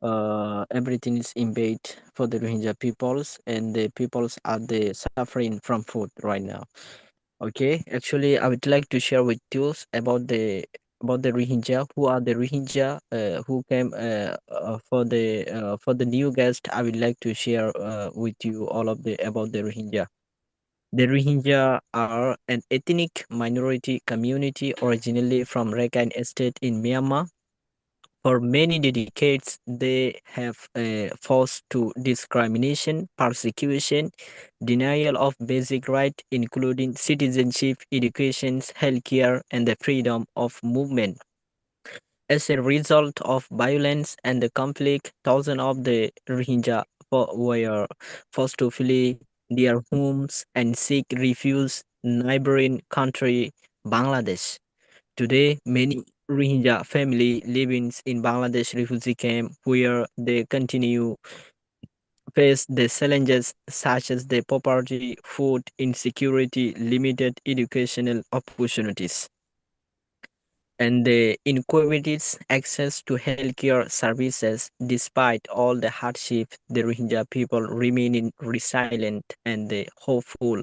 everything is in bed for the Rohingya peoples, and the peoples are the suffering from food right now. Okay, actually, I would like to share with you about the Rohingya. Who are the Rohingya? Who came for the new guest? I would like to share with you all of the about the Rohingya. The Rohingya are an ethnic minority community originally from Rakhine State in Myanmar. For many decades, they have forced to discrimination, persecution, denial of basic rights, including citizenship, education, healthcare, and the freedom of movement. As a result of violence and the conflict, thousands of the Rohingya were forced to flee their homes and seek refuge neighboring country Bangladesh. Today, many Rohingya family living in Bangladesh refugee camp where they continue face the challenges such as the poverty, food insecurity, limited educational opportunities, and the inequalities access to healthcare services. Despite all the hardship, the Rohingya people remaining resilient and hopeful.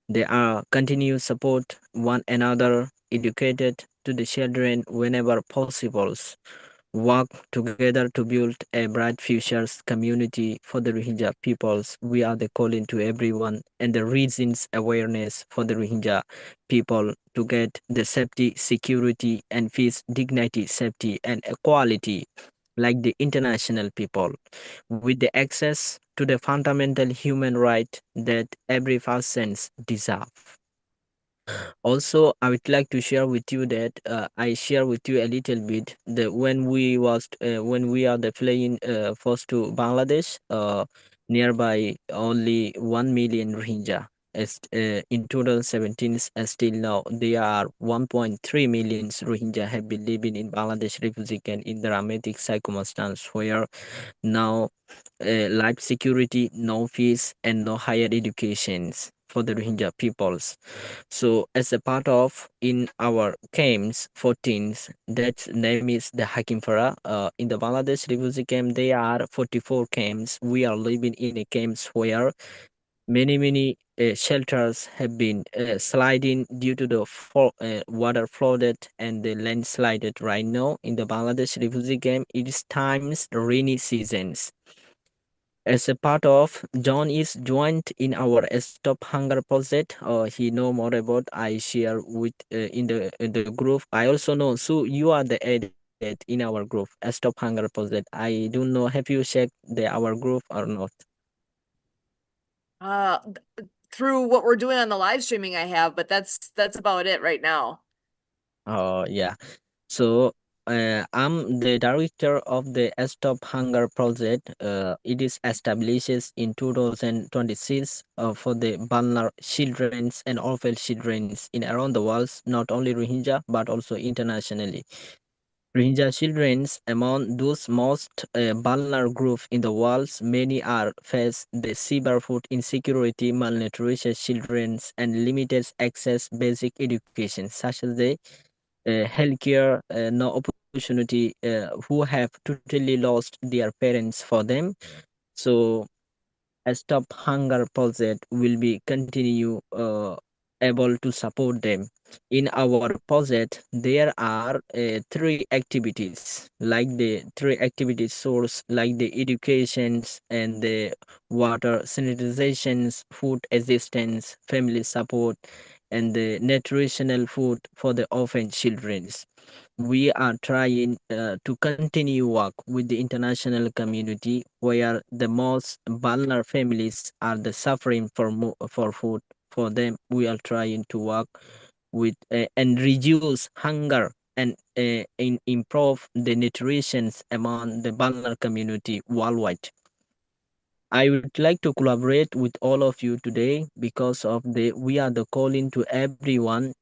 They are continue support one another, educated to the children whenever possible, work together to build a bright futures community for the Rohingya peoples. We are the calling to everyone and the reasons awareness for the Rohingya people to get the safety, security, and peace, dignity, safety, and equality like the international people, with the access to the fundamental human right that every person deserve. Also, I would like to share with you that I share with you a little bit that when we are the flying first to Bangladesh, nearby only 1 million Rohingya. As in 2017, as still now, there are 1.3 million Rohingya have been living in Bangladesh refugee camp in dramatic circumstances where now life security, no fees, and no higher educations for the Rohingya peoples. So, as a part of in our camps, 14th, that name is the Hakimfara. In the Bangladesh refugee camp, there are 44 camps. We are living in a camps where many shelters have been sliding due to the water flooded and the landslided right now in the Bangladesh refugee camp. It is times rainy seasons. As a part of John is joined in our Stop Hunger project. He know more about I share with in the group. I also know. So you are the added in our group Stop Hunger project. I don't know. Have you checked the our group or not? Uh, through what we're doing on the live streaming, I have, but that's about it right now. Oh yeah. So I'm the director of the Stop Hunger project. It is established in 2026 for the vulnerable children and orphan children in around the world, not only Rohingya but also internationally. Rohingya children among those most vulnerable groups in the world. Many are face the severe food insecurity, malnutrition children, and limited access basic education, such as the healthcare, no opportunity, who have totally lost their parents for them. So a stop hunger project will be continue able to support them. In our project there are three activities, like the three activities source, like the educations and the water sanitizations, food assistance, family support, and the nutritional food for the orphan children. We are trying to continue work with the international community where the most vulnerable families are the suffering for for food. For them we are trying to work with and reduce hunger and improve the nutrition among the vulnerable community worldwide. I would like to collaborate with all of you today because of the we are the calling to everyone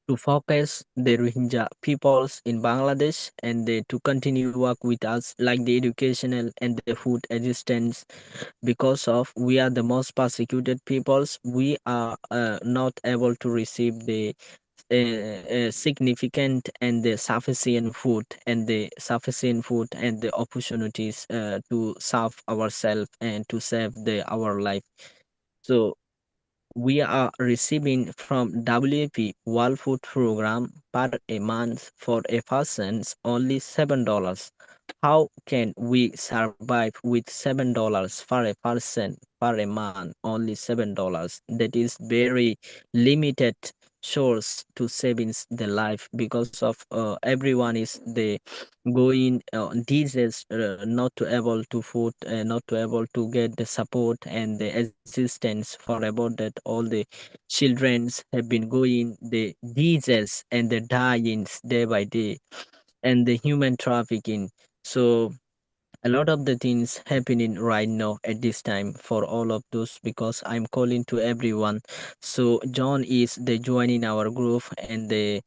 to focus the Rohingya peoples in Bangladesh and to continue work with us like the educational and the food assistance because of we are the most persecuted peoples. We are not able to receive the significant and the sufficient food and the opportunities to serve ourselves and to save our life. So we are receiving from WFP World Food Program per a month for a person only $7. How can we survive with $7 for a person per a month? Only $7. That is very limited source to savings the life because of everyone is the going disease not to able to food not to able to get the support and the assistance for about that all the childrens have been going the disease and the dyings day by day and the human trafficking. So a lot of the things happening right now at this time for all of those because I'm calling to everyone. So John is the joining our group and the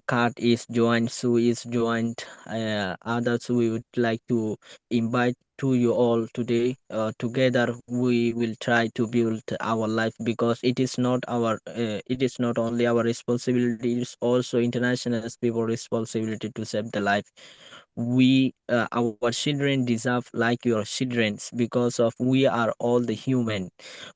Kurt is joined, Sue is joined, others we would like to invite to you all today. Together we will try to build our life because it is not only our responsibility, it's also international people responsibility to save the life. We our children deserve like your children's because of we are all the human.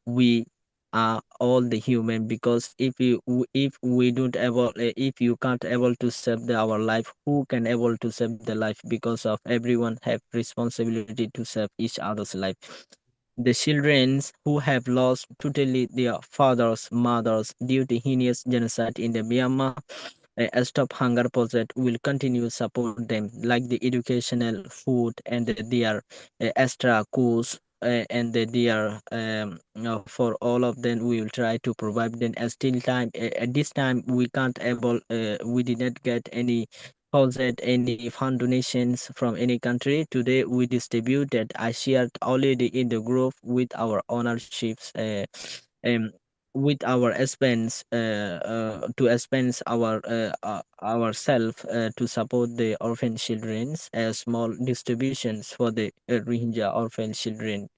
We are all the human because if we don't able if you can't able to save our life, who can able to save the life? Because of everyone have responsibility to save each other's life. The children who have lost totally their fathers mothers due to heinous genocide in the Myanmar, Stop Hunger Project will continue support them like the educational food and their extra course their for all of them we will try to provide them still time at this time we can't able we did not get any project any fund donations from any country today we distributed I shared already in the group with our ownerships um, with our expense to expense ourselves to support the orphan children's small distributions for the Rohingya orphan children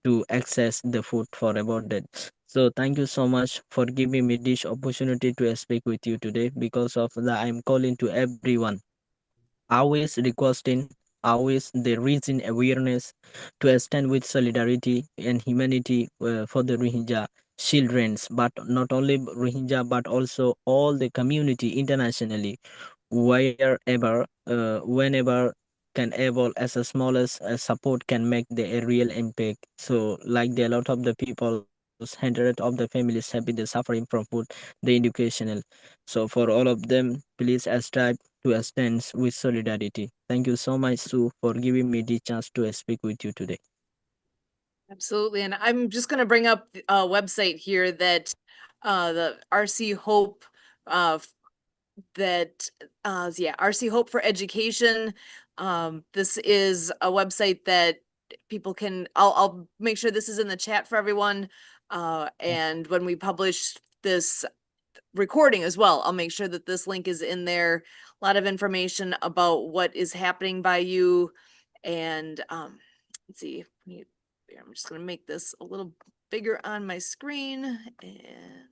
to access the food for about that. So thank you so much for giving me this opportunity to speak with you today. Because of that, I'm calling to everyone, always requesting, always the raising awareness to stand with solidarity and humanity for the Rohingya childrens, but not only Rohingya, but also all the community internationally, wherever, whenever can able as a smallest support can make the a real impact. So like the a lot of the people's hundred of the families have been the suffering from food, the educational. So for all of them, please strive to stand with solidarity. Thank you so much, Sue, for giving me the chance to speak with you today. Absolutely. And I'm just going to bring up a website here that the RC Hope that yeah, RC Hope for Education. This is a website that people can I'll make sure this is in the chat for everyone. And when we publish this recording as well, I'll make sure that this link is in there. A lot of information about what is happening by you. And let's see. I'm just going to make this a little bigger on my screen. And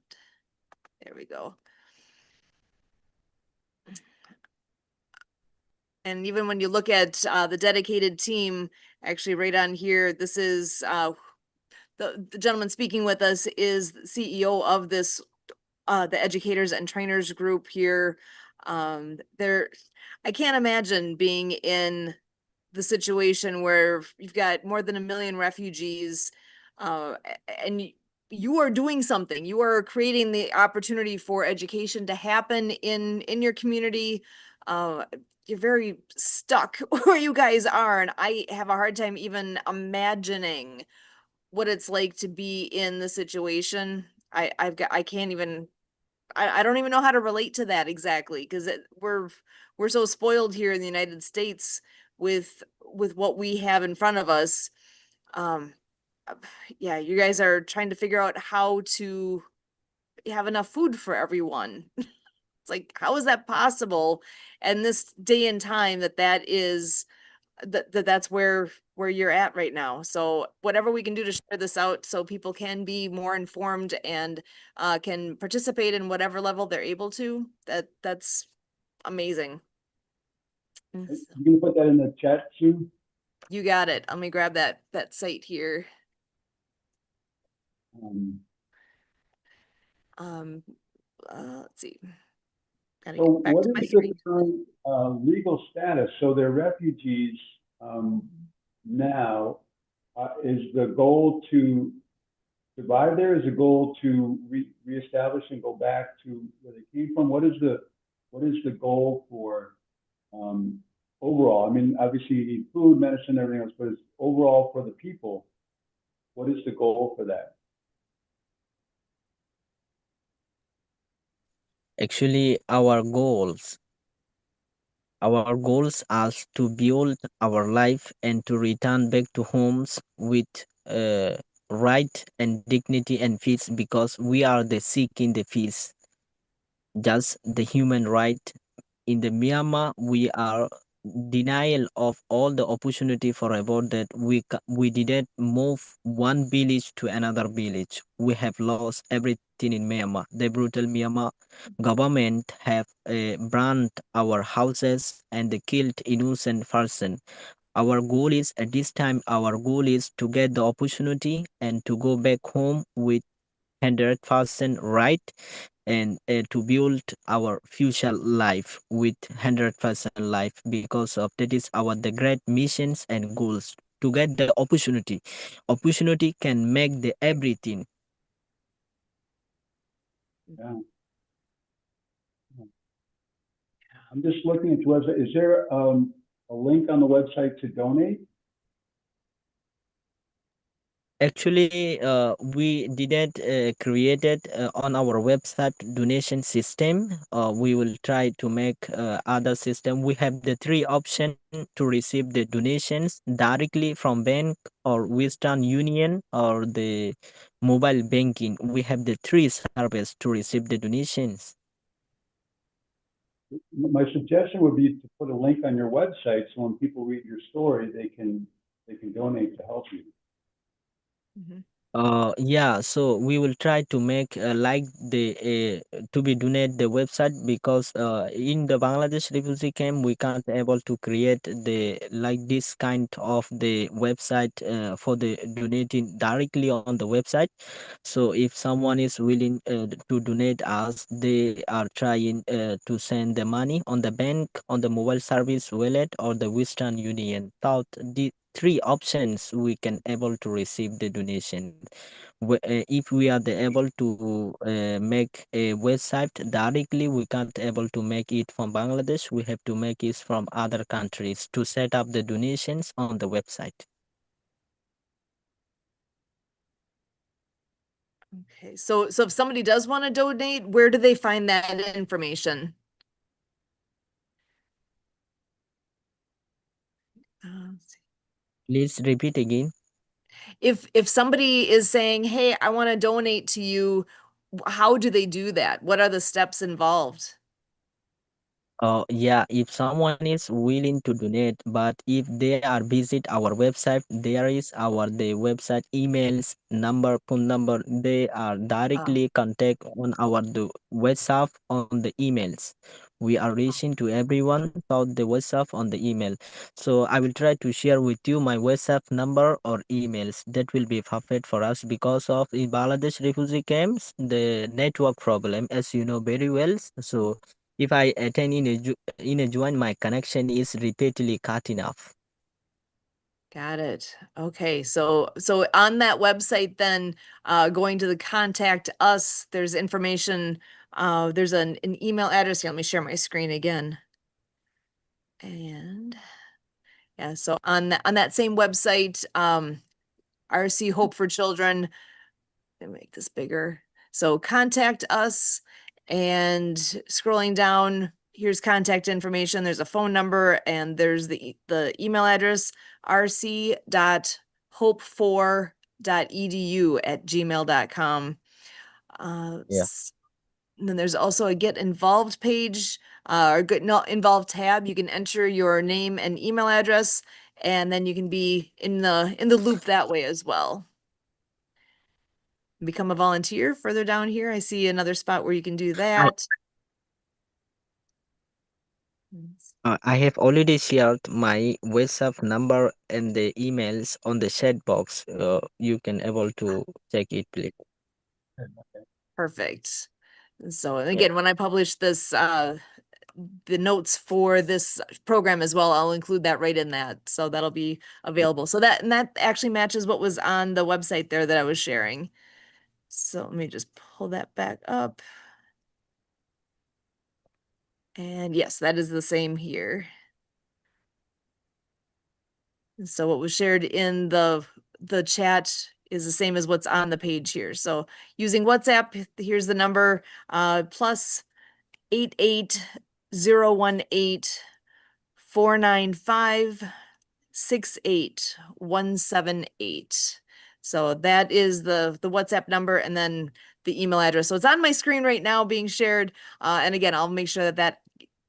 there we go. And even when you look at the dedicated team, actually right on here, this is the gentleman speaking with us is the CEO of this, the educators and trainers group here. I can't imagine being in the situation where you've got more than 1 million refugees, and you are doing something. You are creating the opportunity for education to happen in your community. You're very stuck where you guys are, and I have a hard time even imagining what it's like to be in the situation. I can't even I don't even know how to relate to that exactly because we're so spoiled here in the United States with what we have in front of us. Um, yeah, you guys are trying to figure out how to have enough food for everyone. It's like, how is that possible? And this day and time that's where you're at right now. So whatever we can do to share this out so people can be more informed and can participate in whatever level they're able to, that's amazing. You can put that in the chat, Sue? You got it. Let me grab that site here. Um, Let's see. Gotta So get back what to my is the screen. current legal status? So they're refugees now. Is the goal to survive there? Is the goal to reestablish and go back to where they came from? What is the goal for overall? I mean, obviously you need food, medicine, everything else, but it's overall for the people. What is the goal for that? Actually, our goals are to build our life and to return back to homes with right and dignity and peace because we are the seeking the peace, just the human right. In the Myanmar, we are denial of all the opportunity for about that we didn't move one village to another village. We have lost everything in Myanmar. The brutal Myanmar government have burned our houses and they killed innocent person. Our goal is at this time, our goal is to get the opportunity and to go back home with 100% right and to build our future life with 100% life because of that is our the great missions and goals to get the opportunity can make the everything. Yeah. I'm just looking at the website. Is there a link on the website to donate? Actually, we didn't create it on our website donation system. We will try to make other system. We have the three options to receive the donations directly from bank or Western Union or the mobile banking. We have the three services to receive the donations. My suggestion would be to put a link on your website so when people read your story, they can donate to help you. Mhm. Yeah, so we will try to make like the to be donate the website, because in the Bangladesh refugee camp we can't able to create the like this kind of the website for the donating directly on the website. So if someone is willing to donate us, they are trying to send the money on the bank, on the mobile service wallet, or the Western Union. Thought the three options we can able to receive the donation. If we are the able to make a website directly, we can't able to make it from Bangladesh. We have to make it from other countries to set up the donations on the website. Okay, so if somebody does want to donate, where do they find that information? Let's see. Please repeat again. If somebody is saying, "Hey, I want to donate to you," how do they do that? What are the steps involved? Yeah, if someone is willing to donate, but if they are visit our website, there is our the website emails, number, phone number. They are Oh, directly contact on our the WhatsApp on the emails. We are reaching to everyone about the WhatsApp on the email. So I will try to share with you my WhatsApp number or emails. That will be perfect for us, because of in Bangladesh refugee camps, the network problem, as you know very well. So if I attend in a join, my connection is repeatedly cutting off. got it. Okay, so on that website then, going to the contact us, there's information, there's an email address here. Let me share my screen again. And yeah, so on that same website, RC Hope for Children, let me make this bigger. So contact us, and scrolling down, here's contact information. There's a phone number and there's the email address, rc.hope4.edu@gmail.com. Yeah. And then there's also a get involved page, or get involved tab. You can enter your name and email address, and then you can be in the loop that way as well. Become a volunteer further down here. I see another spot where you can do that. I have already shared my WhatsApp number and the emails on the chat box. You can able to check it, please. Perfect. So and Yeah. again, when I publish this, the notes for this program as well, I'll include that right in that. So that'll be available. So that actually matches what was on the website there that I was sharing. So let me just pull that back up. And yes, that is the same here. And so what was shared in the chat is the same as what's on the page here. So using WhatsApp, here's the number, plus 88018-495-68178. So that is the WhatsApp number, and then the email address. So it's on my screen right now being shared. And again, I'll make sure that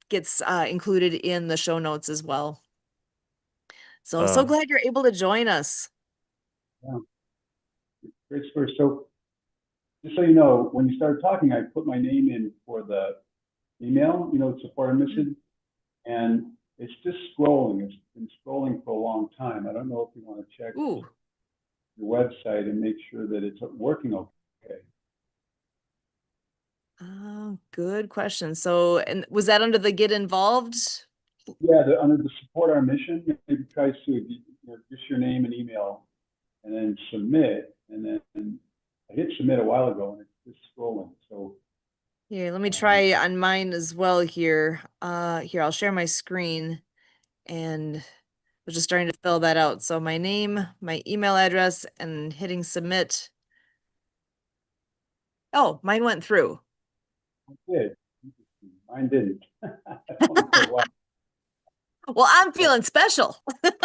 gets included in the show notes as well. So glad you're able to join us. Yeah. Great story. So just so you know, when you started talking, I put my name in for the email, support our mission, and it's just scrolling. It's been scrolling for a long time. I don't know if you want to check Ooh. your website and make sure that it's working okay. Good question. So, and was that under the get involved? Yeah, under the support our mission, maybe try to just your name and email, and then submit. And then I hit submit a while ago, and it's just scrolling. So Here, let me try on mine as well here. Here, I'll share my screen and we're just starting to fill that out. So my name, my email address, and hitting submit. Oh, mine went through. Good. Mine didn't. I don't know quite why. Well, I'm feeling special. That's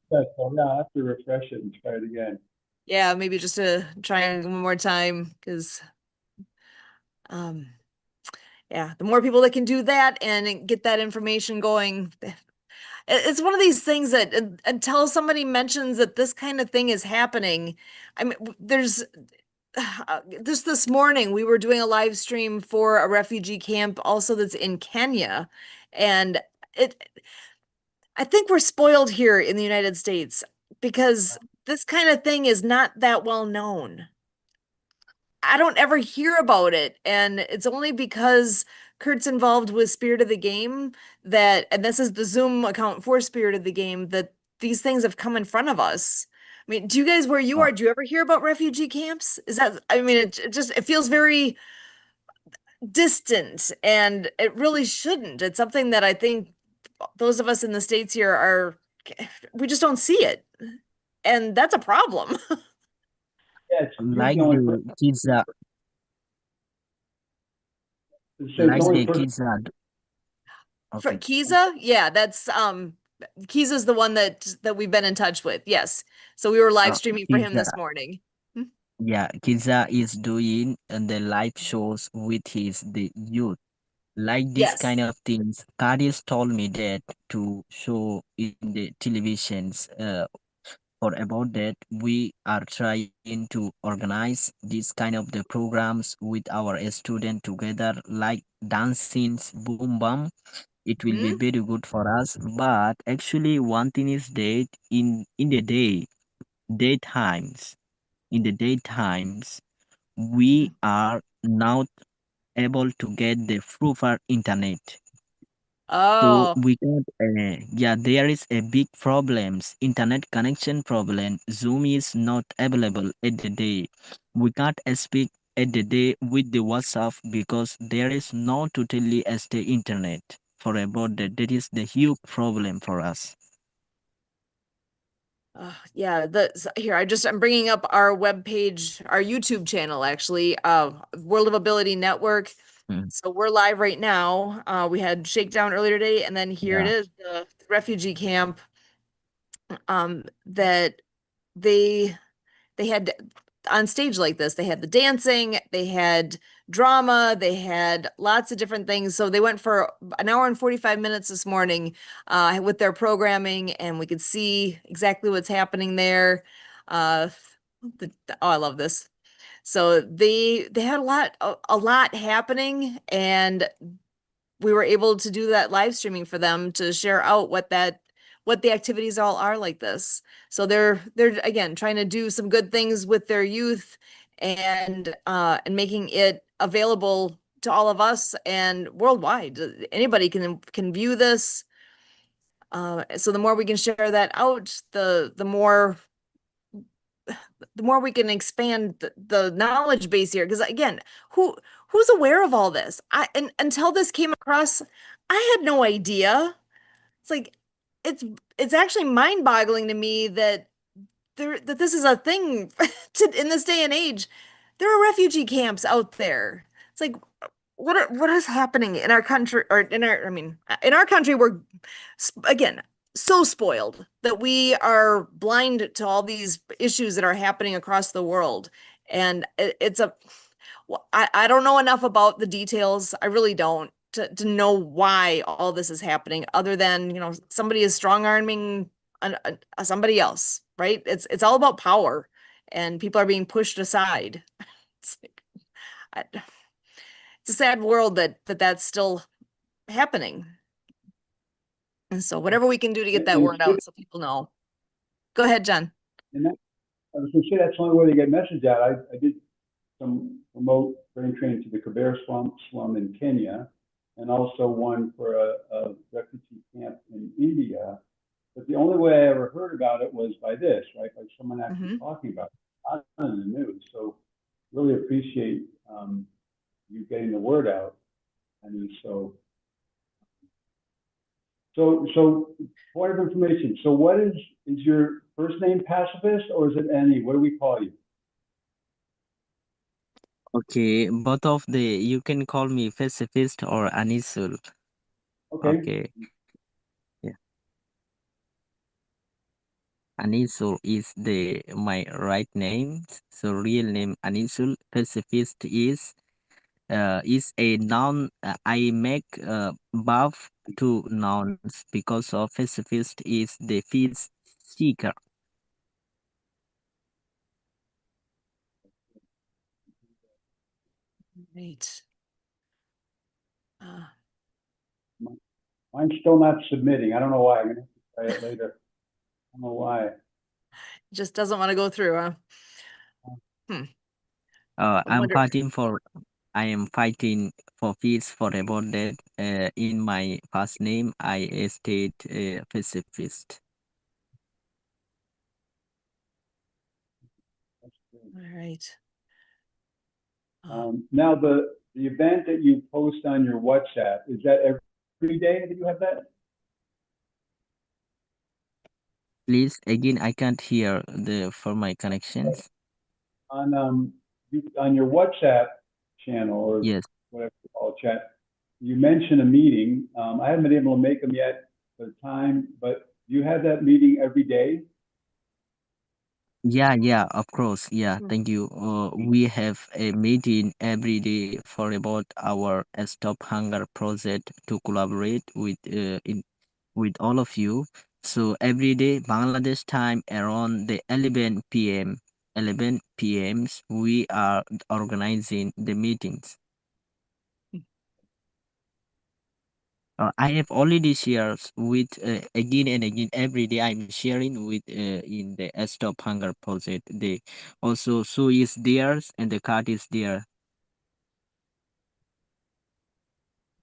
special. Yeah, I have to refresh it and try it again. Yeah, maybe just to try it one more time because yeah, the more people that can do that and get that information going, it's one of these things that until somebody mentions that this kind of thing is happening, I mean, there's just this morning we were doing a live stream for a refugee camp also that's in Kenya, and I think we're spoiled here in the United States because this kind of thing is not that well known. I don't ever hear about it. And it's only because Kurt's involved with Spirit of the Game that, and this is the Zoom account for Spirit of the Game, that these things have come in front of us. I mean, do you guys, where you are, do you ever hear about refugee camps? Is that, I mean, it just, it feels very distant and it really shouldn't. It's something that I think those of us in the States here are, we just don't see it. And that's a problem. Yeah, it's Like usually only the kids are, so it's like only the for kids are. For Okay. Kiza, yeah, that's Kiza's the one that we've been in touch with. Yes. So we were live streaming for him Kids this morning. Yeah, Kiza is doing the live shows with the youth. Like this kind Yes. of things, Cardis told me that to show in the televisions. For about that, we are trying to organize this kind of the programs with our student together, like dancing, boom bam. It will be Hmm. very good for us. But actually, one thing is that in the daytimes, in the daytimes we are not able to get the proper internet, so Oh, we can't yeah, there is a big problems, internet connection problem. Zoom is not available at the day. We can't speak at the day with the WhatsApp because there is no totally stay internet for about that. That is the huge problem for us. yeah. Here I'm bringing up our web page, our YouTube channel actually, World of Ability Network. Mm, So we're live right now. We had Shakedown earlier today, and then here it yeah. is, the refugee camp. That they they had on stage like this. They had the dancing, they had drama, they had lots of different things. So they went for an hour and 45 minutes this morning with their programming, and we could see exactly what's happening there. Uh, oh, I love this. So they had a lot happening, and we were able to do that live streaming for them to share out what the activities all are like this. So they're again trying to do some good things with their youth and making it available to all of us and worldwide. Anybody can view this. So the more we can share that out, the more we can expand the knowledge base here. Because again, who's aware of all this? Until this came across, I had no idea. It's like it's it's actually mind-boggling to me that this is a thing in this day and age. There are refugee camps out there. It's like what is happening in our country or in our I mean in our country we're again so spoiled that we are blind to all these issues that are happening across the world. And it's a well, I don't know enough about the details. I really don't to know why all this is happening, other than, somebody is strong arming somebody else, right? It's all about power, and people are being pushed aside. It's like, it's a sad world that's still happening. And so whatever we can do to get that and it's word good. out so people know. Go ahead, John. And that, I was going to say that's the only way to get message out. I did some remote brain training to the Kibera slum in Kenya, and also one for a refugee camp in India. But the only way I ever heard about it was by this, right? By someone actually Hmm. talking about it, not in the news. So really appreciate you getting the word out. I mean, so point of information. So what is your first name pacifist or is it Annie? What do we call you? Okay, both of the you can call me pacifist or Anisul. Okay. Okay, yeah. Anisul is the my right name. So real name Anisul. Pacifist is a noun. I make buff to nouns because of pacifist is the peace seeker. Right. Mine's still not submitting. I don't know why. I'm gonna have to try it later. I don't know why. Just doesn't want to go through, huh? Hmm. I I'm wonder. fighting for. I am fighting for peace for about that. In my first name, I state pacifist. All right. Now the event that you post on your WhatsApp, is that every day that you have that? Please, again, I can't hear the for my connections. On your WhatsApp channel or Yes. whatever you call it, chat, you mentioned a meeting. I haven't been able to make them yet for the time, but you have that meeting every day? Yeah, of course. Yeah, Hmm. thank you. We have a meeting every day for about our Stop Hunger project to collaborate with all of you. So every day, Bangladesh time around the 11 p.m. 11 p.m.s, we are organizing the meetings. I have already shared with again and again every day. I'm sharing with in the Stop Hunger project. They also Sue is there and the card is there.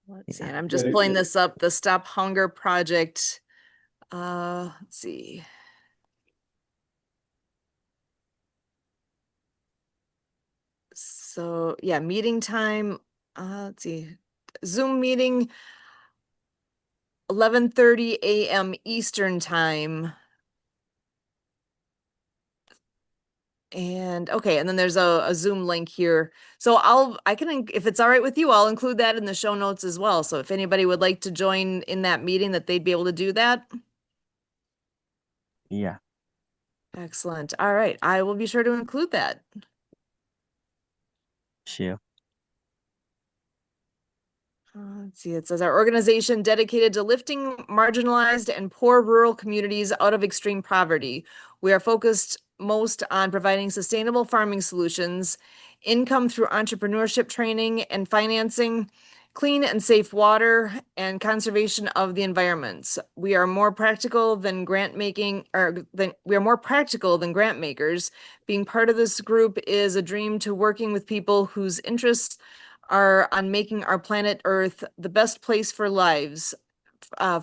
Let's see. Yeah. And I'm just Good. pulling this up, the Stop Hunger Project. Let's see. So yeah, meeting time. Let's see. Zoom meeting 11:30 a.m. Eastern time. And okay, and then there's a Zoom link here. So I can, if it's all right with you, I'll include that in the show notes as well. So if anybody would like to join in that meeting, that they'd be able to do that. Yeah. Excellent. All right. I will be sure to include that. Sure. Let's see, it says our organization dedicated to lifting marginalized and poor rural communities out of extreme poverty. We are focused most on providing sustainable farming solutions, income through entrepreneurship training and financing, clean and safe water, and conservation of the environments. We are more practical than grant making, we are more practical than grant makers. Being part of this group is a dream to working with people whose interests are on making our planet Earth the best place for lives.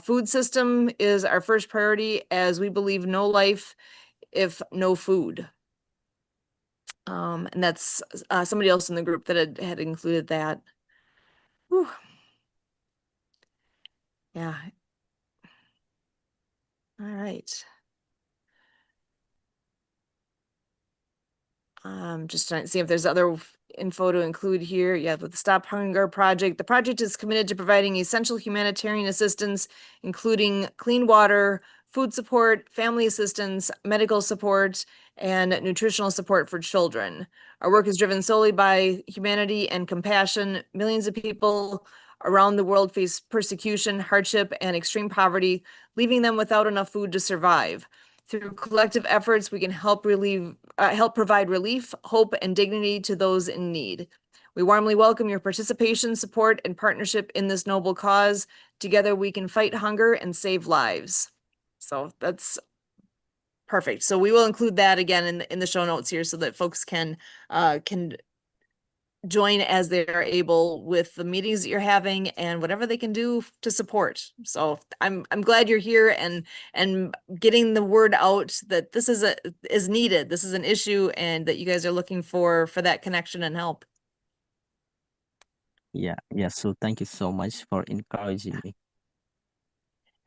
Food system is our first priority as we believe no life if no food. And that's somebody else in the group that had included that. Whew. Yeah. All right. Just trying to see if there's other info to include here. Yeah, with the Stop Hunger Project. The project is committed to providing essential humanitarian assistance, including clean water, food support, family assistance, medical support, and nutritional support for children. Our work is driven solely by humanity and compassion. Millions of people around the world face persecution, hardship, and extreme poverty, leaving them without enough food to survive. Through collective efforts, we can help provide relief, hope, and dignity to those in need. We warmly welcome your participation, support, and partnership in this noble cause. Together, we can fight hunger and save lives. So that's perfect. So we will include that again in the show notes here so that folks can join as they are able with the meetings that you're having and whatever they can do to support. So I'm glad you're here and getting the word out that this is needed. This is an issue and that you guys are looking for that connection and help. Yeah, yeah. So thank you so much for encouraging me.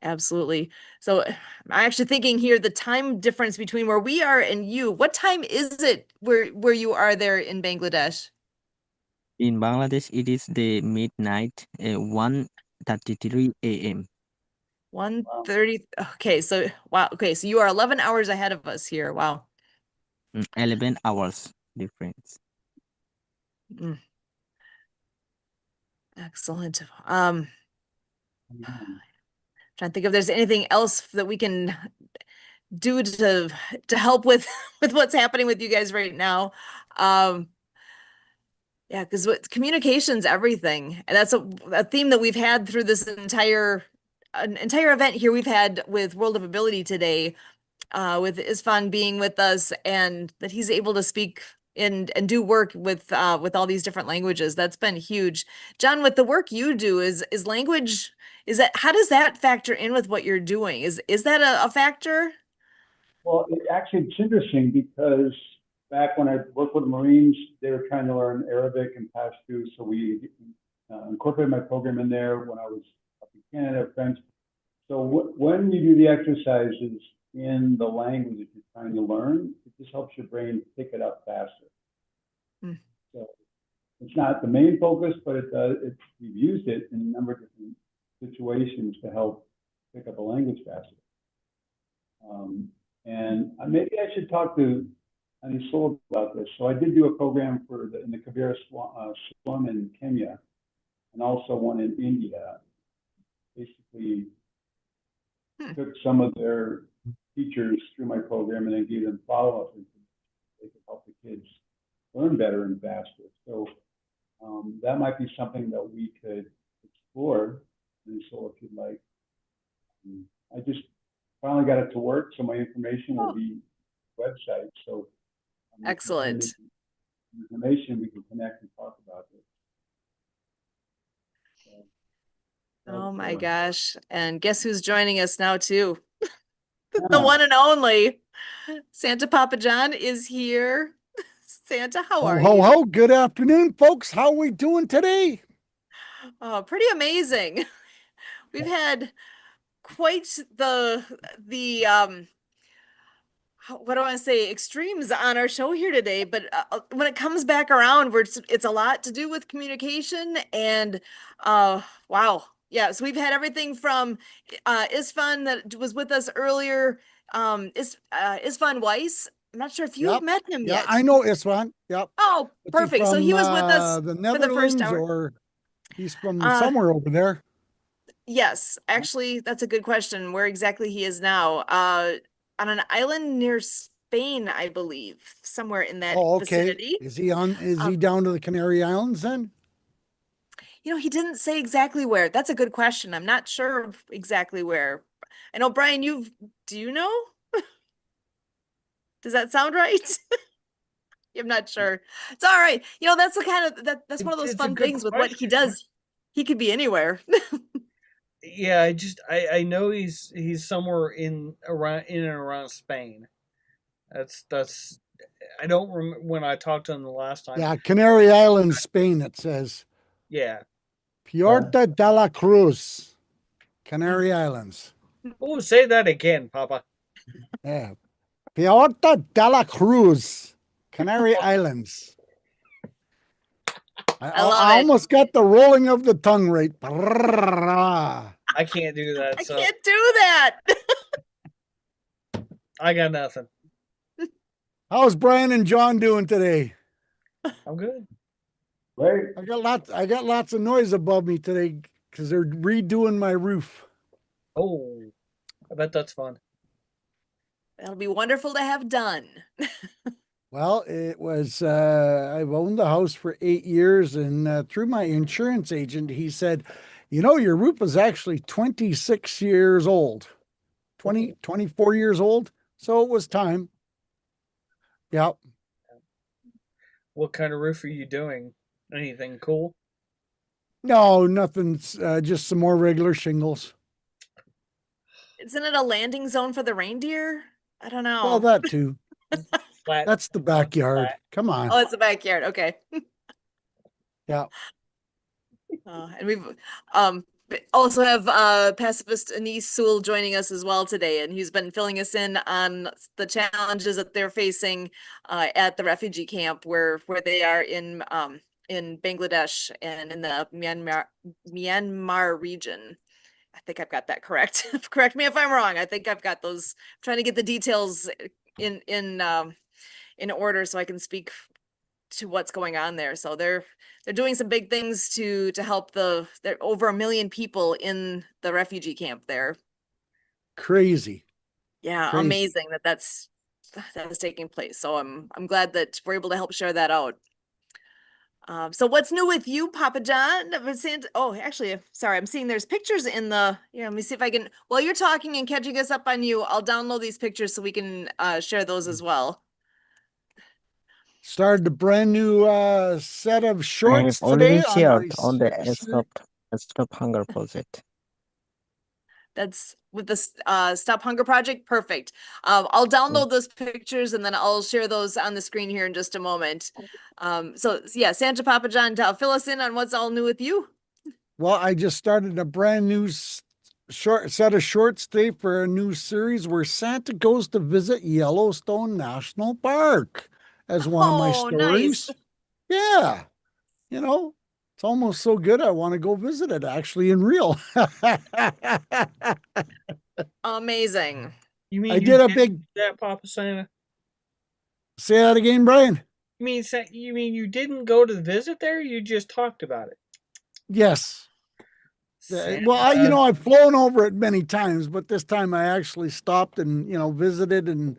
Absolutely. So I'm actually thinking here the time difference between where we are and you. What time is it where you are there in Bangladesh? In Bangladesh, it is the midnight, 1:33 a.m. 1:30. Okay, so wow. Okay, so you are 11 hours ahead of us here. Wow. 11 hours difference. Mm, excellent. Trying to think if there's anything else that we can do to help with with what's happening with you guys right now. Yeah, because communication's everything, and that's a theme that we've had through this entire event here we've had with World of Ability today, with Istvan being with us, and that he's able to speak and do work with all these different languages. That's been huge. John, with the work you do, is language, is that, how does that factor in with what you're doing? Is that a factor? Well, actually, it's interesting because back when I worked with the Marines, they were trying to learn Arabic and Pashto, so we incorporated my program in there when I was up in Canada, French. So when you do the exercises in the language that you're trying to learn, it just helps your brain pick it up faster. Mm. So it's not the main focus, but it does. We've used it in a number of different situations to help pick up a language faster. And maybe I should talk to Anisol about this. So I did do a program in the Kibera slum in Kenya, and also one in India. Basically, took some of their teachers through my program and then gave them follow-up, and they could help the kids learn better and faster. So that might be something that we could explore. And so if you'd like, I just finally got it to work, so my information will be website. So Excellent. information, we can connect and talk about it. Oh my gosh. And guess who's joining us now too? The Yeah. one and only Santa Papa John is here. Santa, how are Ho, you? ho, good afternoon, folks. How we doing today? Oh, pretty amazing. We've had quite the what do I want to say, extremes on our show here today, but when it comes back around, it's a lot to do with communication and wow. Yeah, so we've had everything from Istvan that was with us earlier, Istvan Weisz. I'm not sure if you've Yep. met him Yeah, yet. I know Istvan. Yep. Oh, Is he perfect. So he was with us the for the first Netherlands, hour. or he's from Uh, somewhere over there? Yes, actually, that's a good question. Where exactly he is now? On an island near Spain, I believe, somewhere in that Oh, okay. vicinity. Is he Um, down to the Canary Islands then? he didn't say exactly where. That's a good question. I'm not sure exactly where. I know, Brian, do you know? Does that sound right? I'm not sure. It's all right. That's the kind of that's one of those It's a fun good things with what he question. does. He could be anywhere. Yeah, I know he's somewhere in and around Spain. That's I don't remember when I talked to him the last time. Yeah, Canary Islands, Spain, it says. Yeah. Puerto de la Cruz, Canary Islands. Oh, say that again, Papa. Yeah. Puerto de la Cruz, Canary Islands. I love I it. almost got the rolling of the tongue right. I can't do that, I so can't do that. I got nothing. How's Brian and John doing today? I'm good. Right. I got lots of noise above me today because they're redoing my roof. Oh, I bet that's fun. That'll be wonderful to have done. Well, it was, I've owned the house for 8 years, and through my insurance agent, he said, your roof is actually 26 years old, 24 years old. So it was time. Yep. What kind of roof are you doing? Anything cool? No, nothing's, just some more regular shingles. Isn't it a landing zone for the reindeer? I don't know. Well, that too. Flat. That's the backyard. Come on. Oh, it's the backyard. Okay. Yeah. And we've also have pacifist Anise Sewell joining us as well today, and he's been filling us in on the challenges that they're facing at the refugee camp where they are in Bangladesh and in the Myanmar region. I think I've got that correct. Correct me if I'm wrong. I think I've got those. I'm trying to get the details in order so I can speak to what's going on there. So they're doing some big things to help there over 1 million people in the refugee camp there. Crazy. Yeah, Crazy. amazing that is taking place. So I'm glad that we're able to help share that out. So what's new with you, Papa John? Oh, actually, sorry, I'm seeing there's pictures in the, let me see if I can, while you're talking and catching us up on you, I'll download these pictures so we can share those as well. Started a brand new set of I've shorts already today on my shared on the series. Stop Hunger project. That's with the Stop Hunger Project. Perfect. I'll download those pictures and then I'll share those on the screen here in just a moment. So yeah, Santa Papa John, fill us in on what's all new with you. Well, I just started a brand new short set of shorts today for a new series where Santa goes to visit Yellowstone National Park as one of my Oh, nice. stories. Yeah, it's almost so good I want to go visit it actually in real. Amazing. You mean I you did a did big that, Papa Santa? say that again, Brian. You mean you didn't go to visit there? You just talked about it. Yes. Well, Santa. I've flown over it many times, but this time I actually stopped and, visited and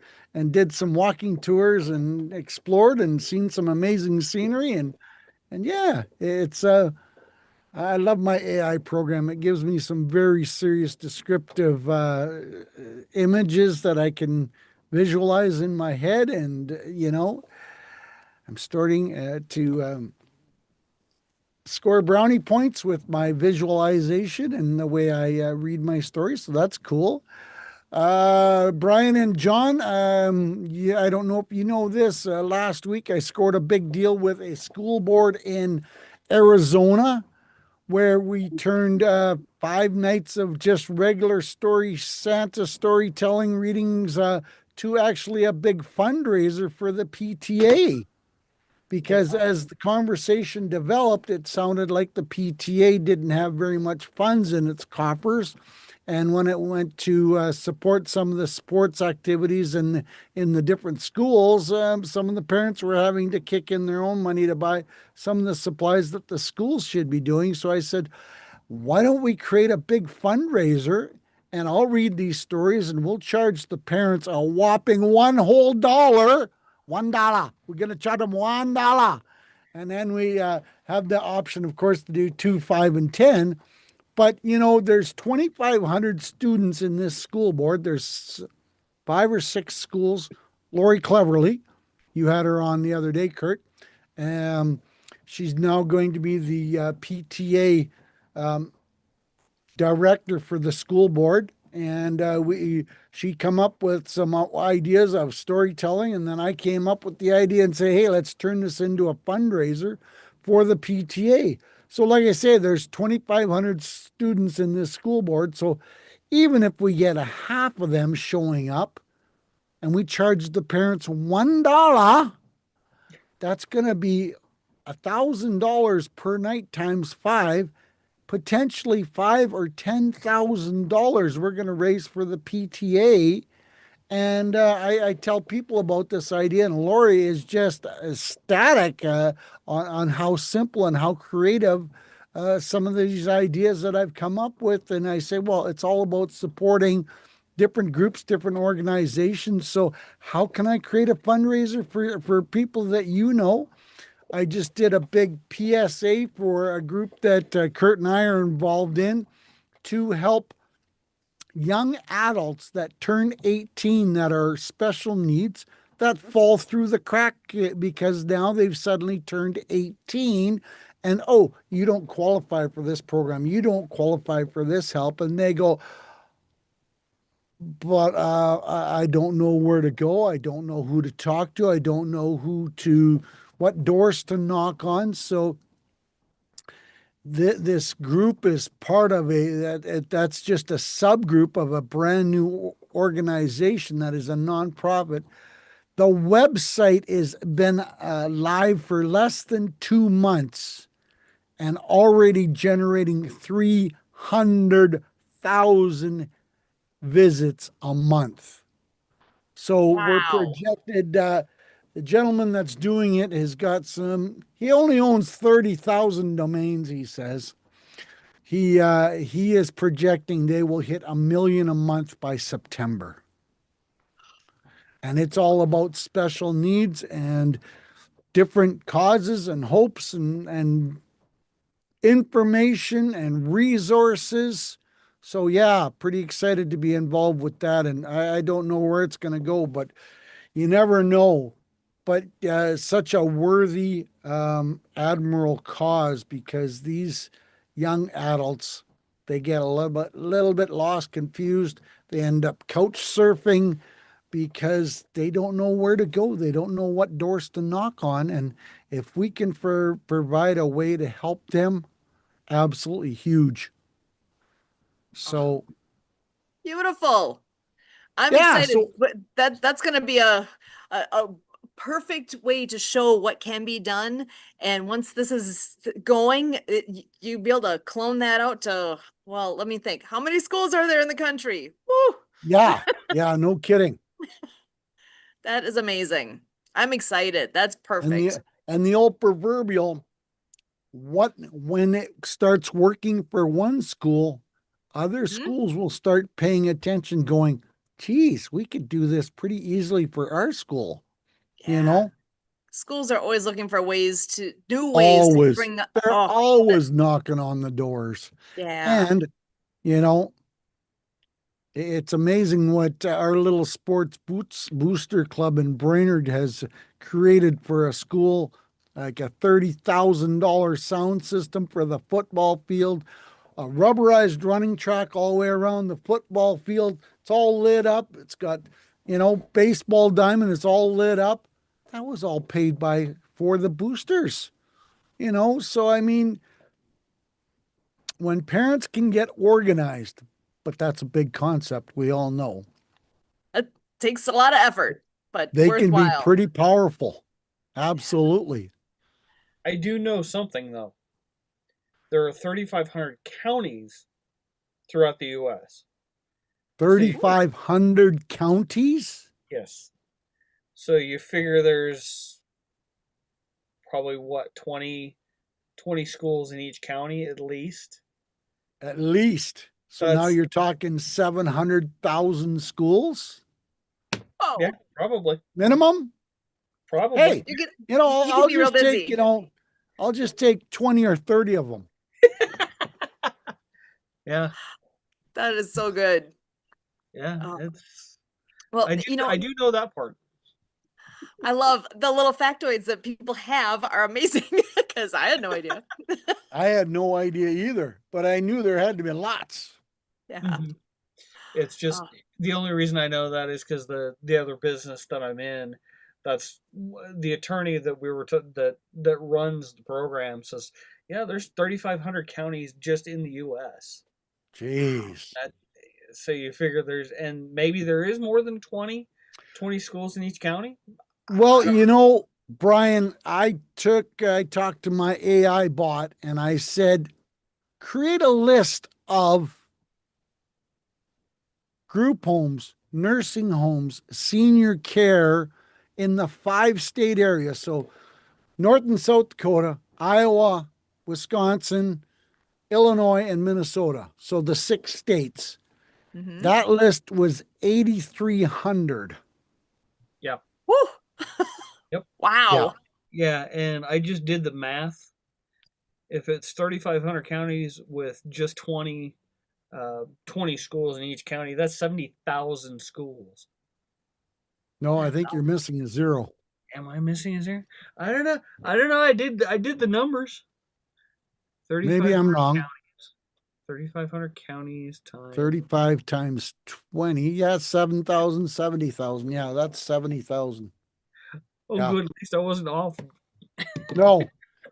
did some walking tours and explored and seen some amazing scenery and yeah, it's I love my AI program. It gives me some very serious descriptive images that I can visualize in my head and I'm starting to score brownie points with my visualization and the way I read my stories. So that's cool. Brian and John, yeah, I don't know if you know this. Last week I scored a big deal with a school board in Arizona where we turned 5 nights of just regular Santa storytelling readings to actually a big fundraiser for the PTA because as the conversation developed, it sounded like the PTA didn't have very much funds in its coffers. And when it went to support some of the sports activities in the different schools, some of the parents were having to kick in their own money to buy some of the supplies that the schools should be doing. So I said, why don't we create a big fundraiser and I'll read these stories and we'll charge the parents a whopping one whole dollar. $1. We're going to charge them $1. And then we have the option, of course, to do 2, 5, and 10. But, there's 2,500 students in this school board. There's 5 or 6 schools. Lori Cleverly, you had her on the other day, Kurt. She's now going to be the PTA director for the school board. And she come up with some ideas of storytelling. And then I came up with the idea and say, hey, let's turn this into a fundraiser for the PTA. So like I say, there's 2,500 students in this school board. So even if we get a half of them showing up and we charge the parents $1, that's going to be $1,000 per night times 5, potentially $5,000 or $10,000 we're going to raise for the PTA. And I tell people about this idea, and Lori is just ecstatic on how simple and how creative some of these ideas that I've come up with. And I say, well, it's all about supporting different groups, different organizations. So how can I create a fundraiser for people that I just did a big PSA for a group that Kurt and I are involved in to help young adults that turn 18 that are special needs that fall through the crack because now they've suddenly turned 18 and oh, you don't qualify for this program, you don't qualify for this help, and they go, but I don't know where to go, I don't know who to talk to, I don't know what doors to knock on. So this group is part of that's just a subgroup of a brand new organization that is a nonprofit. The website has been live for less than 2 months and already generating 300,000 visits a month. So we're Wow. projected, the gentleman that's doing it has got he only owns 30,000 domains, he says. He is projecting they will hit 1 million a month by September. And it's all about special needs and different causes and hopes and information and resources. So yeah, pretty excited to be involved with that. And I don't know where it's going to go, but you never know. But such a worthy admiral cause, because these young adults, they get a little bit lost, confused. They end up couch surfing because they don't know where to go. They don't know what doors to knock on. And if we can provide a way to help them, absolutely huge. So Beautiful. I'm yeah, excited. so But that's going to be a perfect way to show what can be done. And once this is going, you be able to clone that out to, well, let me think. How many schools are there in the country? Woo! yeah, no kidding. That is amazing. I'm excited. That's And perfect. the old proverbial, when it starts working for one school, other Mhm. schools will start paying attention, going, geez, we could do this pretty easily for our school. You Yeah. know, Schools are always looking for new ways to always, bring, they're oh, always knocking on the doors. yeah. And, you know, it's amazing what our little sports booster club in Brainerd has created for a school, like a $30,000 sound system for the football field, a rubberized running track all the way around the football field. It's all lit up. It's got, baseball diamond. It's all lit up. That was all paid for the boosters, So, I mean, when parents can get organized, but that's a big concept, we all know. It takes a lot of effort, but They can be worthwhile. pretty powerful. Absolutely. I do know something though. There are 3,500 counties throughout the U.S. So you, 3,500 counties? yes. So you figure there's probably what 20 schools in each county at least. At least. So now That's you're talking 700,000 schools Oh, yeah, probably, minimum? probably. Hey, you can I'll be real just take, busy. I'll just take 20 or 30 of them. Yeah, That is so good. yeah. Oh, It's well, I do know that part. I love the little factoids that people have are amazing because I had no idea. I had no idea either, but I knew there had to be lots. Yeah. Mhm. It's just Oh, the only reason I know that is because the other business that I'm in, that's the attorney that we were that runs the program says, yeah, there's 3,500 counties just in the U.S. Jeez. That, so you figure and maybe there is more than 20 schools in each county. Well, I don't Brian, I talked to my AI bot and I said, create a list of group homes, nursing homes, senior care in the 5 state area. So North and South Dakota, Iowa, Wisconsin, Illinois, and Minnesota. So the 6 states. mhm. That list was 8,300. Yeah. Woo. Yep. Yeah. Wow. Yeah, and I just did the math. If it's 3,500 counties with just 20 schools in each county, that's 70,000 schools. No, I think you're missing a zero. Am I missing a zero? I don't know. I did the numbers. Maybe 3,500 I'm wrong. counties. 3,500 counties times. 35 times 20. Yeah, 7,000, 70,000. Yeah, that's 70,000. Oh, Yeah. good. At least I wasn't off. No,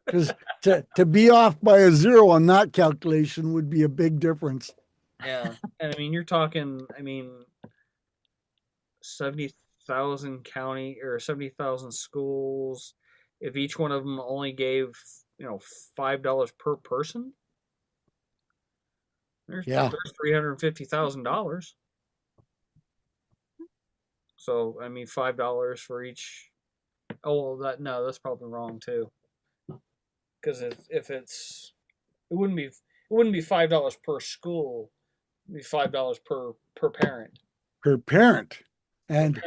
Because to be off by a zero on that calculation would be a big difference. Yeah, and I mean, you're talking. I mean, 70,000 county or 70,000 schools. If each one of them only gave $5 per person, there's $350,000. So I mean, $5 for each. Oh well, that's probably wrong too. Because if it wouldn't be $5 per school. It'd be $5 per parent. Per parent. And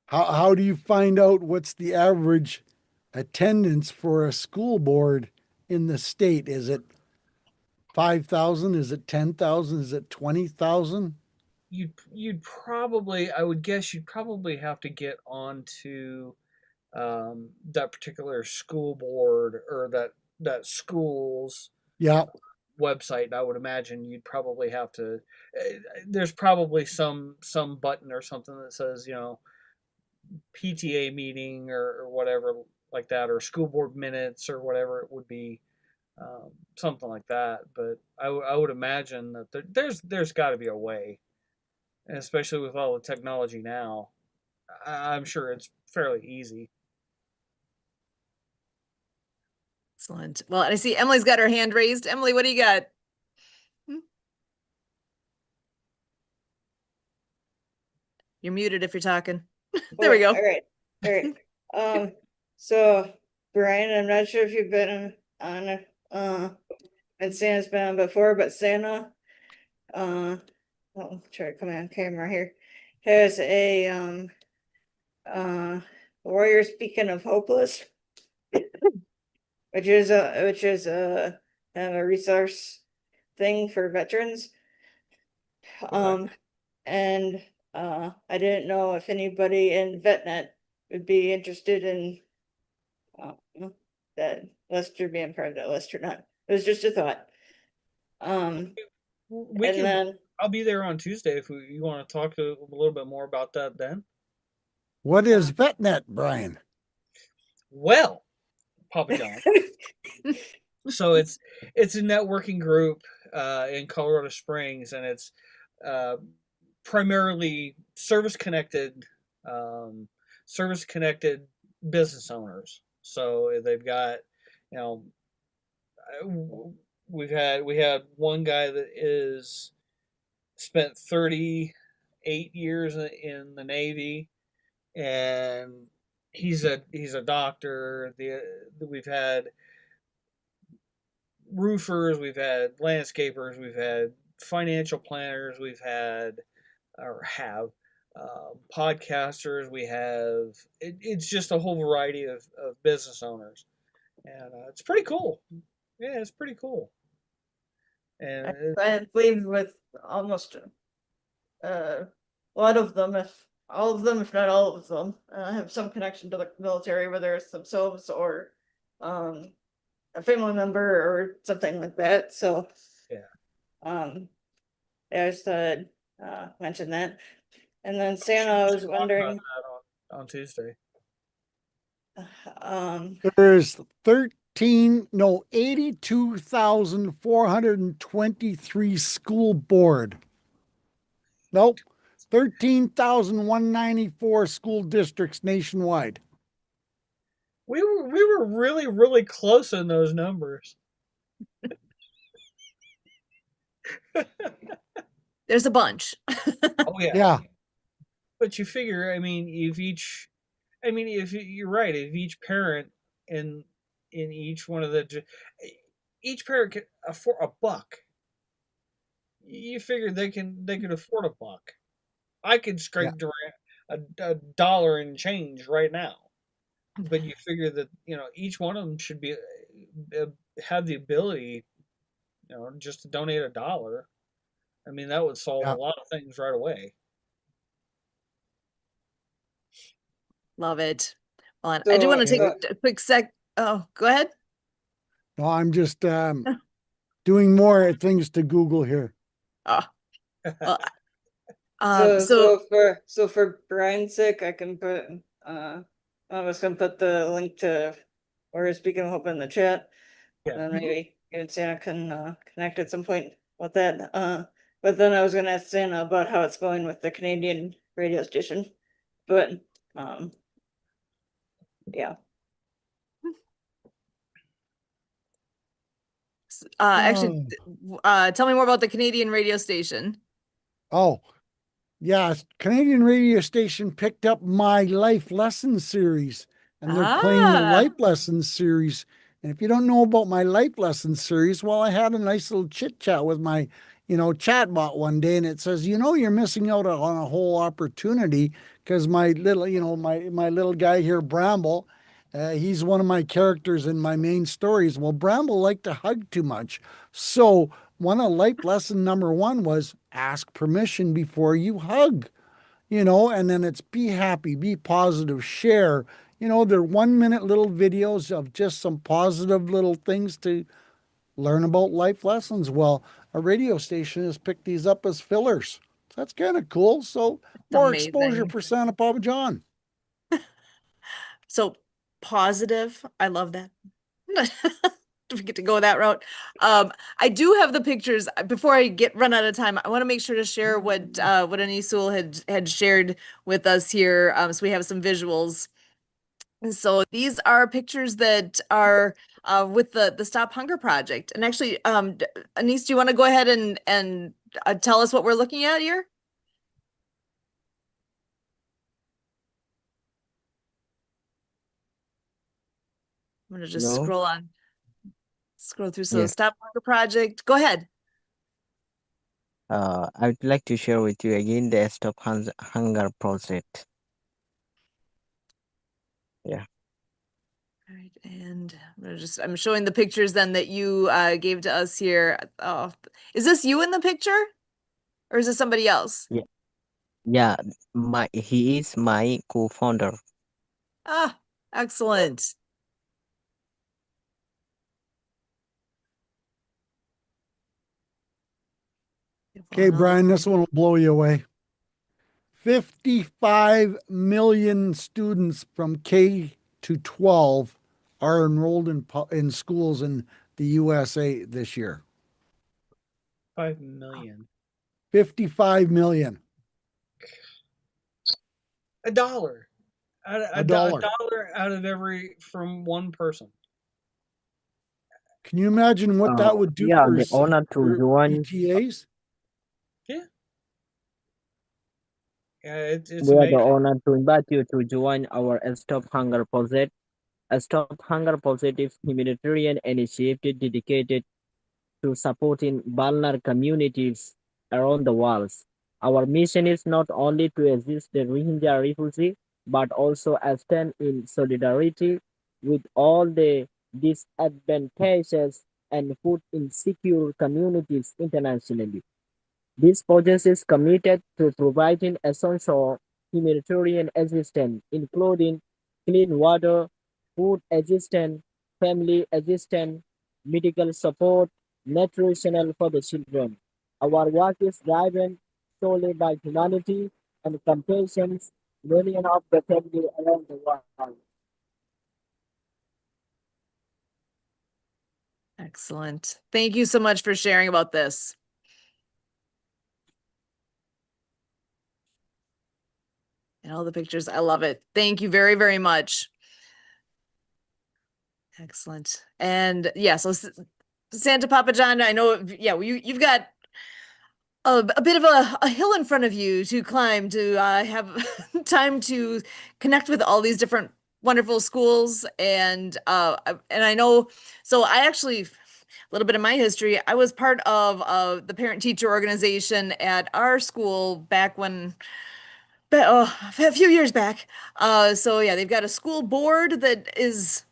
how do you find out what's the average attendance for a school board in the state? Is it 5,000? Is it 10,000? Is it 20,000? You'd probably, I would guess you'd probably have to get onto that particular school board or that school's Yeah. website. I would imagine you'd probably have to. There's probably some button or something that says PTA meeting or whatever like that, or school board minutes or whatever it would be, something like that. But I would imagine that there's got to be a way, and especially with all the technology now, I'm sure it's fairly easy. Excellent. Well, I see Emily's got her hand raised. Emily, what do you got? You're muted if you're talking. There we go. All right. So Brian, I'm not sure if you've been on and Santa's been on before, but Santa, I'll try to come on camera here, has a Warriors Beacon of Hopeless, which is a kind of a resource thing for veterans. And I didn't know if anybody in VetNet would be interested in that Lester being part of that list or not. It was just a thought. I'll be there on Tuesday if you want to talk a little bit more about that then. What is VetNet, Brian? Well, Papa John. So it's a networking group in Colorado Springs, and it's primarily service connected business owners. So they've got, we had one guy that is spent 38 years in the Navy, and he's a doctor. We've had roofers, we've had landscapers, we've had financial planners, we've had or have podcasters, we have it's just a whole variety of business owners, and it's pretty cool. Yeah, it's pretty cool. And I believe with almost a lot of them, if not all of them, have some connection to the military, whether it's themselves or a family member or something like that. So I just mention that. And then Santa, I was wondering on Tuesday. There's 82,423 school board. Nope. 13,194 school districts nationwide. We were really, really close in those numbers. There's a bunch. Oh yeah. Yeah. But you figure, if you're right, if each parent in each one of each parent can afford $1, you figure they could afford $1. I could scrape a dollar and change right now, but you figure that each one of them should be have the ability, just to donate $1. That would solve a lot of things right away. Love it. Well, I do want to take a quick sec. Oh, go ahead. No, I'm just doing more things to Google here. Oh. So for Brian's sake, I can put I was gonna put the link to or speaking of in the chat. Yeah. Then maybe you and Santa can connect at some point with that. But then I was gonna ask Santa about how it's going with the Canadian radio station. But yeah. Actually, tell me more about the Canadian radio station. Oh, yeah. Canadian radio station picked up my life lessons series, and they're playing the life lessons series. And if you don't know about my life lessons series, well, I had a nice little chit chat with my, chat bot one day, and it says, you're missing out on a whole opportunity because my little, my little guy here, Bramble, he's one of my characters in my main stories. Well, Bramble liked to hug too much. So one of life lesson number one was ask permission before you hug, and then it's be happy, be positive, share. They're 1 minute little videos of just some positive little things to learn about life lessons. Well, a radio station has picked these up as fillers. So that's kind of cool. So more exposure Amazing. for Santa Papa John. So positive. I love that. Do we get to go that route? I do have the pictures. Before I run out of time, I want to make sure to share what Anisul had shared with us here. So we have some visuals. And so these are pictures that are with the Stop Hunger Project. And actually, Anise, do you want to go ahead and tell us what we're looking at here? I'm gonna just No. scroll through. So Yeah. Stop Hunger Project. Go ahead. I would like to share with you again the Stop Hunger project. Yeah. All right, and I'm showing the pictures then that you gave to us here. Oh, is this you in the picture, or is this somebody else? Yeah. He is my co-founder. Ah, excellent. Okay, Brian, this one will blow you away. 55 million students from K to 12 are enrolled in schools in the USA this year. 5 million. 55 million. A dollar. A dollar. A dollar out of from one person. Can you imagine what that would do We are for the honor to join. PTAs? Yeah. Yeah, it's We are the amazing. honor to invite you to join our Stop Hunger project. A Stop Hunger project is humanitarian initiative dedicated to supporting vulnerable communities around the world. Our mission is not only to assist the Rohingya refugee, but also to stand in solidarity with all the disadvantaged and food insecure communities internationally. This project is committed to providing essential humanitarian assistance, including clean water, food assistance, family assistance, medical support, nutritional for the children. Our work is driven solely by humanity and compassion, millions of the family around the world. Excellent. Thank you so much for sharing about this. And all the pictures. I love it. Thank you very, very much. Excellent. And yeah, so Santa Papa John, I know, yeah, you've got a bit of a hill in front of you to climb to have time to connect with all these different wonderful schools. And I know, so I actually, a little bit of my history, I was part of the parent teacher organization at our school back when, a few years back. So yeah, they've got a school board that is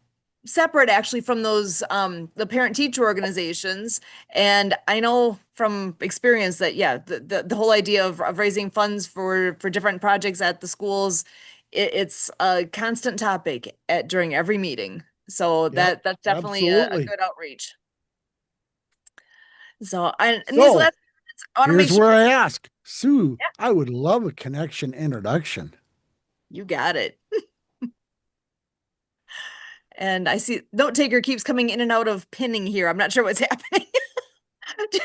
separate actually from those the parent teacher organizations. And I know from experience that yeah, the whole idea of raising funds for different projects at the schools, it's a constant topic during every meeting. So Yep, that's definitely a absolutely. good outreach. So and these So, last I want to make here's sure where I ask Sue, I would love a connection introduction. you got it. And I see note taker keeps coming in and out of pinning here. I'm not sure what's happening. It's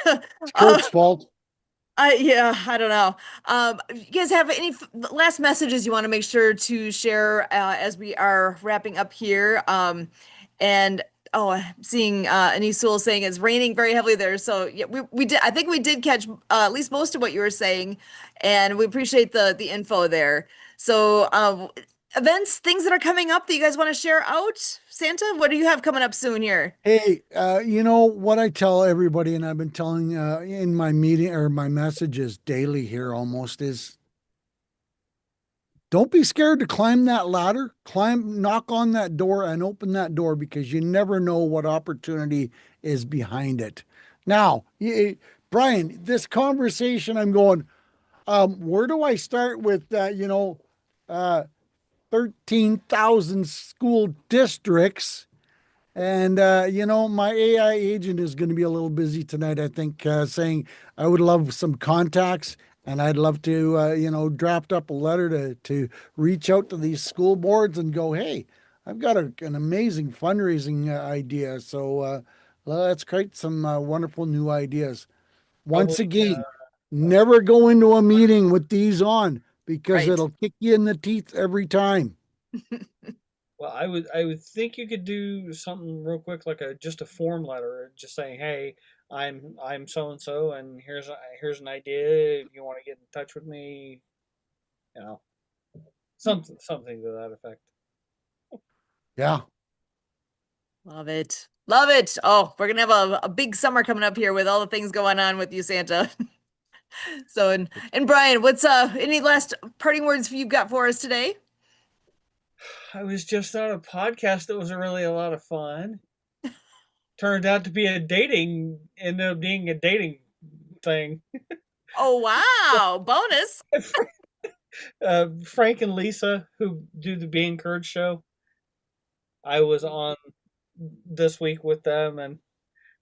Kurt's fault. Yeah, I don't know. You guys have any last messages you want to make sure to share as we are wrapping up here? And oh, I'm seeing Anisul saying it's raining very heavily there. So yeah, we did. I think we did catch at least most of what you were saying, and we appreciate the info there. So events, things that are coming up that you guys want to share out. Santa, what do you have coming up soon here? Hey, you know what I tell everybody, and I've been telling in my meeting or my messages daily here almost is don't be scared to climb that ladder, knock on that door and open that door because you never know what opportunity is behind it. Now, Brian, this conversation, I'm going, where do I start with, 13,000 school districts? And, my AI agent is going to be a little busy tonight, I think, saying I would love some contacts and I'd love to, draft up a letter to reach out to these school boards and go, hey, I've got an amazing fundraising idea. So let's create some wonderful new ideas. Once Probably, again, never go into a meeting with these on because Right. it'll kick you in the teeth every time. well, I would think you could do something real quick, like just a form letter, just saying, "Hey, I'm so and so, and here's an idea. If you want to get in touch with me, you know, something to that effect." Yeah. Love it. Love it. Oh, we're gonna have a big summer coming up here with all the things going on with you, Santa. So and Brian, what's any last parting words you've got for us today? I was just on a podcast that was really a lot of fun. Turned out to be ended up being a dating thing. Oh wow, bonus. Frank and Lisa, who do the Being Curd show, I was on this week with them, and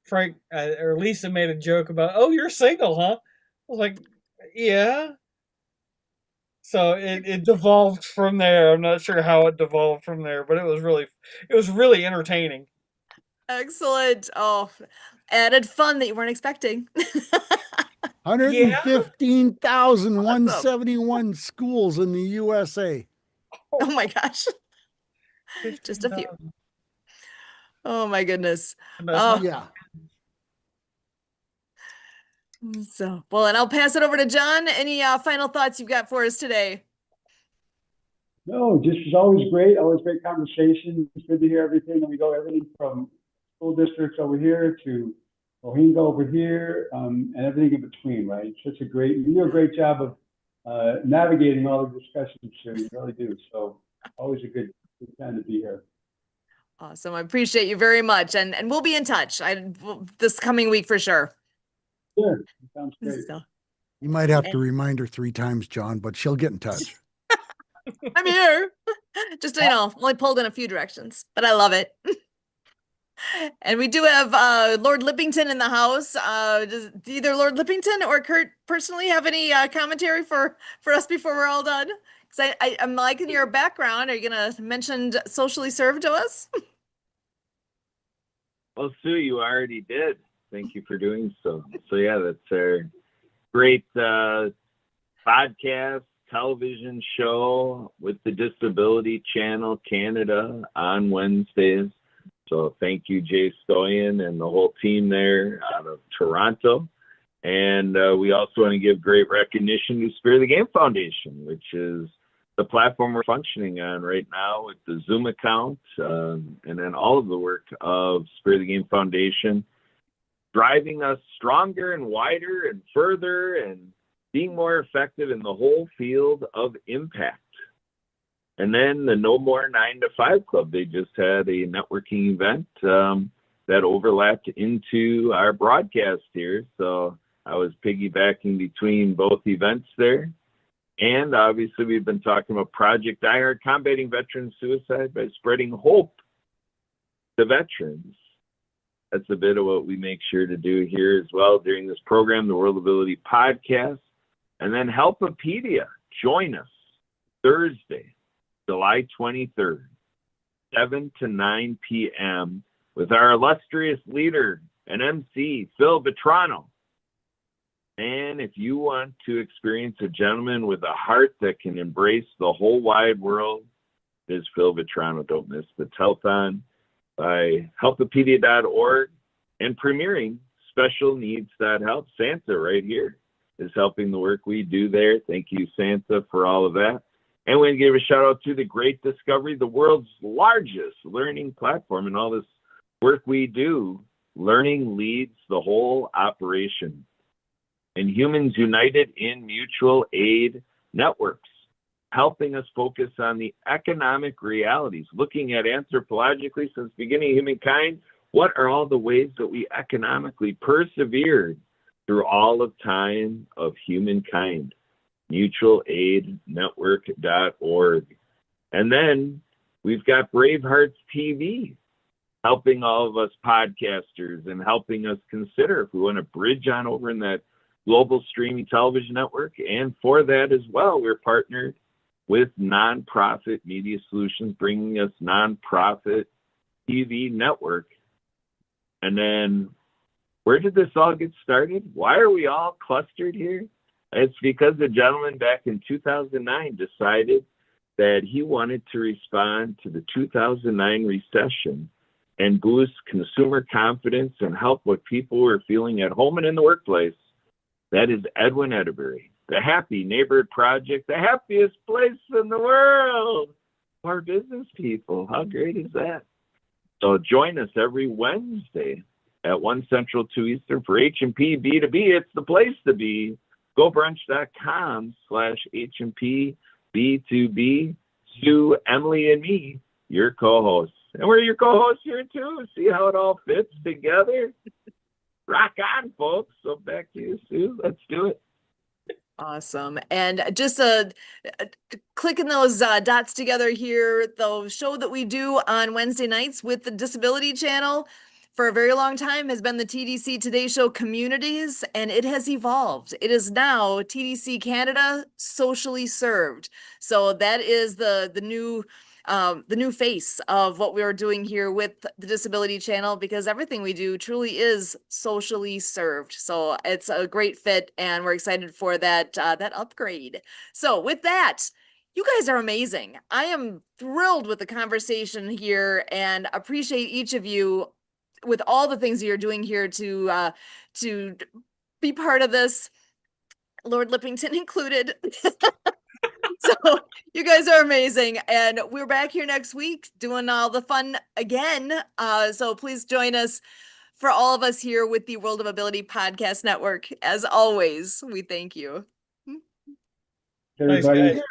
Frank or Lisa made a joke about, "Oh, you're single, huh?" I was like, "Yeah." So it devolved from there. I'm not sure how it devolved from there, but it was really entertaining. Excellent. Oh, added fun that you weren't expecting. Yeah. 115,171 schools in the USA. Oh my gosh. Just a few. 15,000. Oh my goodness. That's Oh, not Yeah. so well, and I'll pass it over to John. Any final thoughts you've got for us today? No, just is always great conversation. It's good to hear everything. And we go everything from school districts over here to Mohinga over here, and everything in between, right? You do a great job of navigating all the discussions here. You really do. So always a good time to be here. Awesome. I appreciate you very much. And we'll be in touch. This coming week for sure. Sure, sounds great. So, You might have to remind her 3 times, John, but she'll get in touch. I'm here. Just, only pulled in a few directions, but I love it. And we do have Lord Lippington in the house. Does either Lord Lippington or Kurt personally have any commentary for us before we're all done? Because I'm liking your background. Are you going to mention socially served to us? Well, Sue, you already did. Thank you for doing so. So yeah, that's our great podcast, television show with the Disability Channel Canada on Wednesdays. So thank you, Jay Stoyan and the whole team there out of Toronto. And we also want to give great recognition to Spirit of the Game Foundation, which is the platform we're functioning on right now with the Zoom account, and then all of the work of Spirit of the Game Foundation, driving us stronger and wider and further and being more effective in the whole field of impact. And then the No More 9 to 5 Club, they just had a networking event that overlapped into our broadcast here. So I was piggybacking between both events there. And obviously, we've been talking about Project DieHard, combating veteran suicide by spreading hope to veterans. That's a bit of what we make sure to do here as well during this program, the World Ability Podcast. And then Helpopedia, join us Thursday, July 23rd 7 to 9 p.m. with our illustrious leader and MC, Phil Vetrano. And if you want to experience a gentleman with a heart that can embrace the whole wide world, is Phil Vetrano. Don't miss the telethon by helpapedia.org and premiering Special Needs.help. Santa right here is helping the work we do there. Thank you, Santa, for all of that. And we give a shout out to the Great Discovery, the world's largest learning platform, and all this work we do. Learning leads the whole operation. And Humans United in Mutual Aid Networks, helping us focus on the economic realities, looking at anthropologically since the beginning of humankind, what are all the ways that we economically persevered through all of time of humankind? mutualaidnetwork.org. And then we've got Bravehearts TV, helping all of us podcasters and helping us consider if we want to bridge on over in that global streaming television network. And for that as well, we're partnered with Nonprofit Media Solutions, bringing us Nonprofit TV Network. And then where did this all get started? Why are we all clustered here? It's because the gentleman back in 2009 decided that he wanted to respond to the 2009 recession and boost consumer confidence and help what people were feeling at home and in the workplace. That is Edwin Edderbury, the Happy Neighborhood Project, the happiest place in the world for business people. How great is that? So join us every Wednesday at 1 Central, 2 Eastern for H&P B2B. It's the place to be. GoBrunch.com/H&P B2B. Sue, Emily, and me, your co-hosts. And we're your co-hosts here too. See how it all fits together? Rock on, folks. So back to you, Sue. Let's do it. Awesome. And just clicking those dots together here, the show that we do on Wednesday nights with the Disability Channel for a very long time has been the TDC Today Show Communities, and it has evolved. It is now TDC Canada Socially Served. So that is the new face of what we are doing here with the Disability Channel, because everything we do truly is socially served. So it's a great fit, and we're excited for that upgrade. So with that, you guys are amazing. I am thrilled with the conversation here and appreciate each of you with all the things you're doing here to be part of this, Lord Lippington included. So you guys are amazing. And we're back here next week doing all the fun again. So please join us for all of us here with the World of Ability Podcast Network. As always, we thank you. Thanks, Everybody. guys.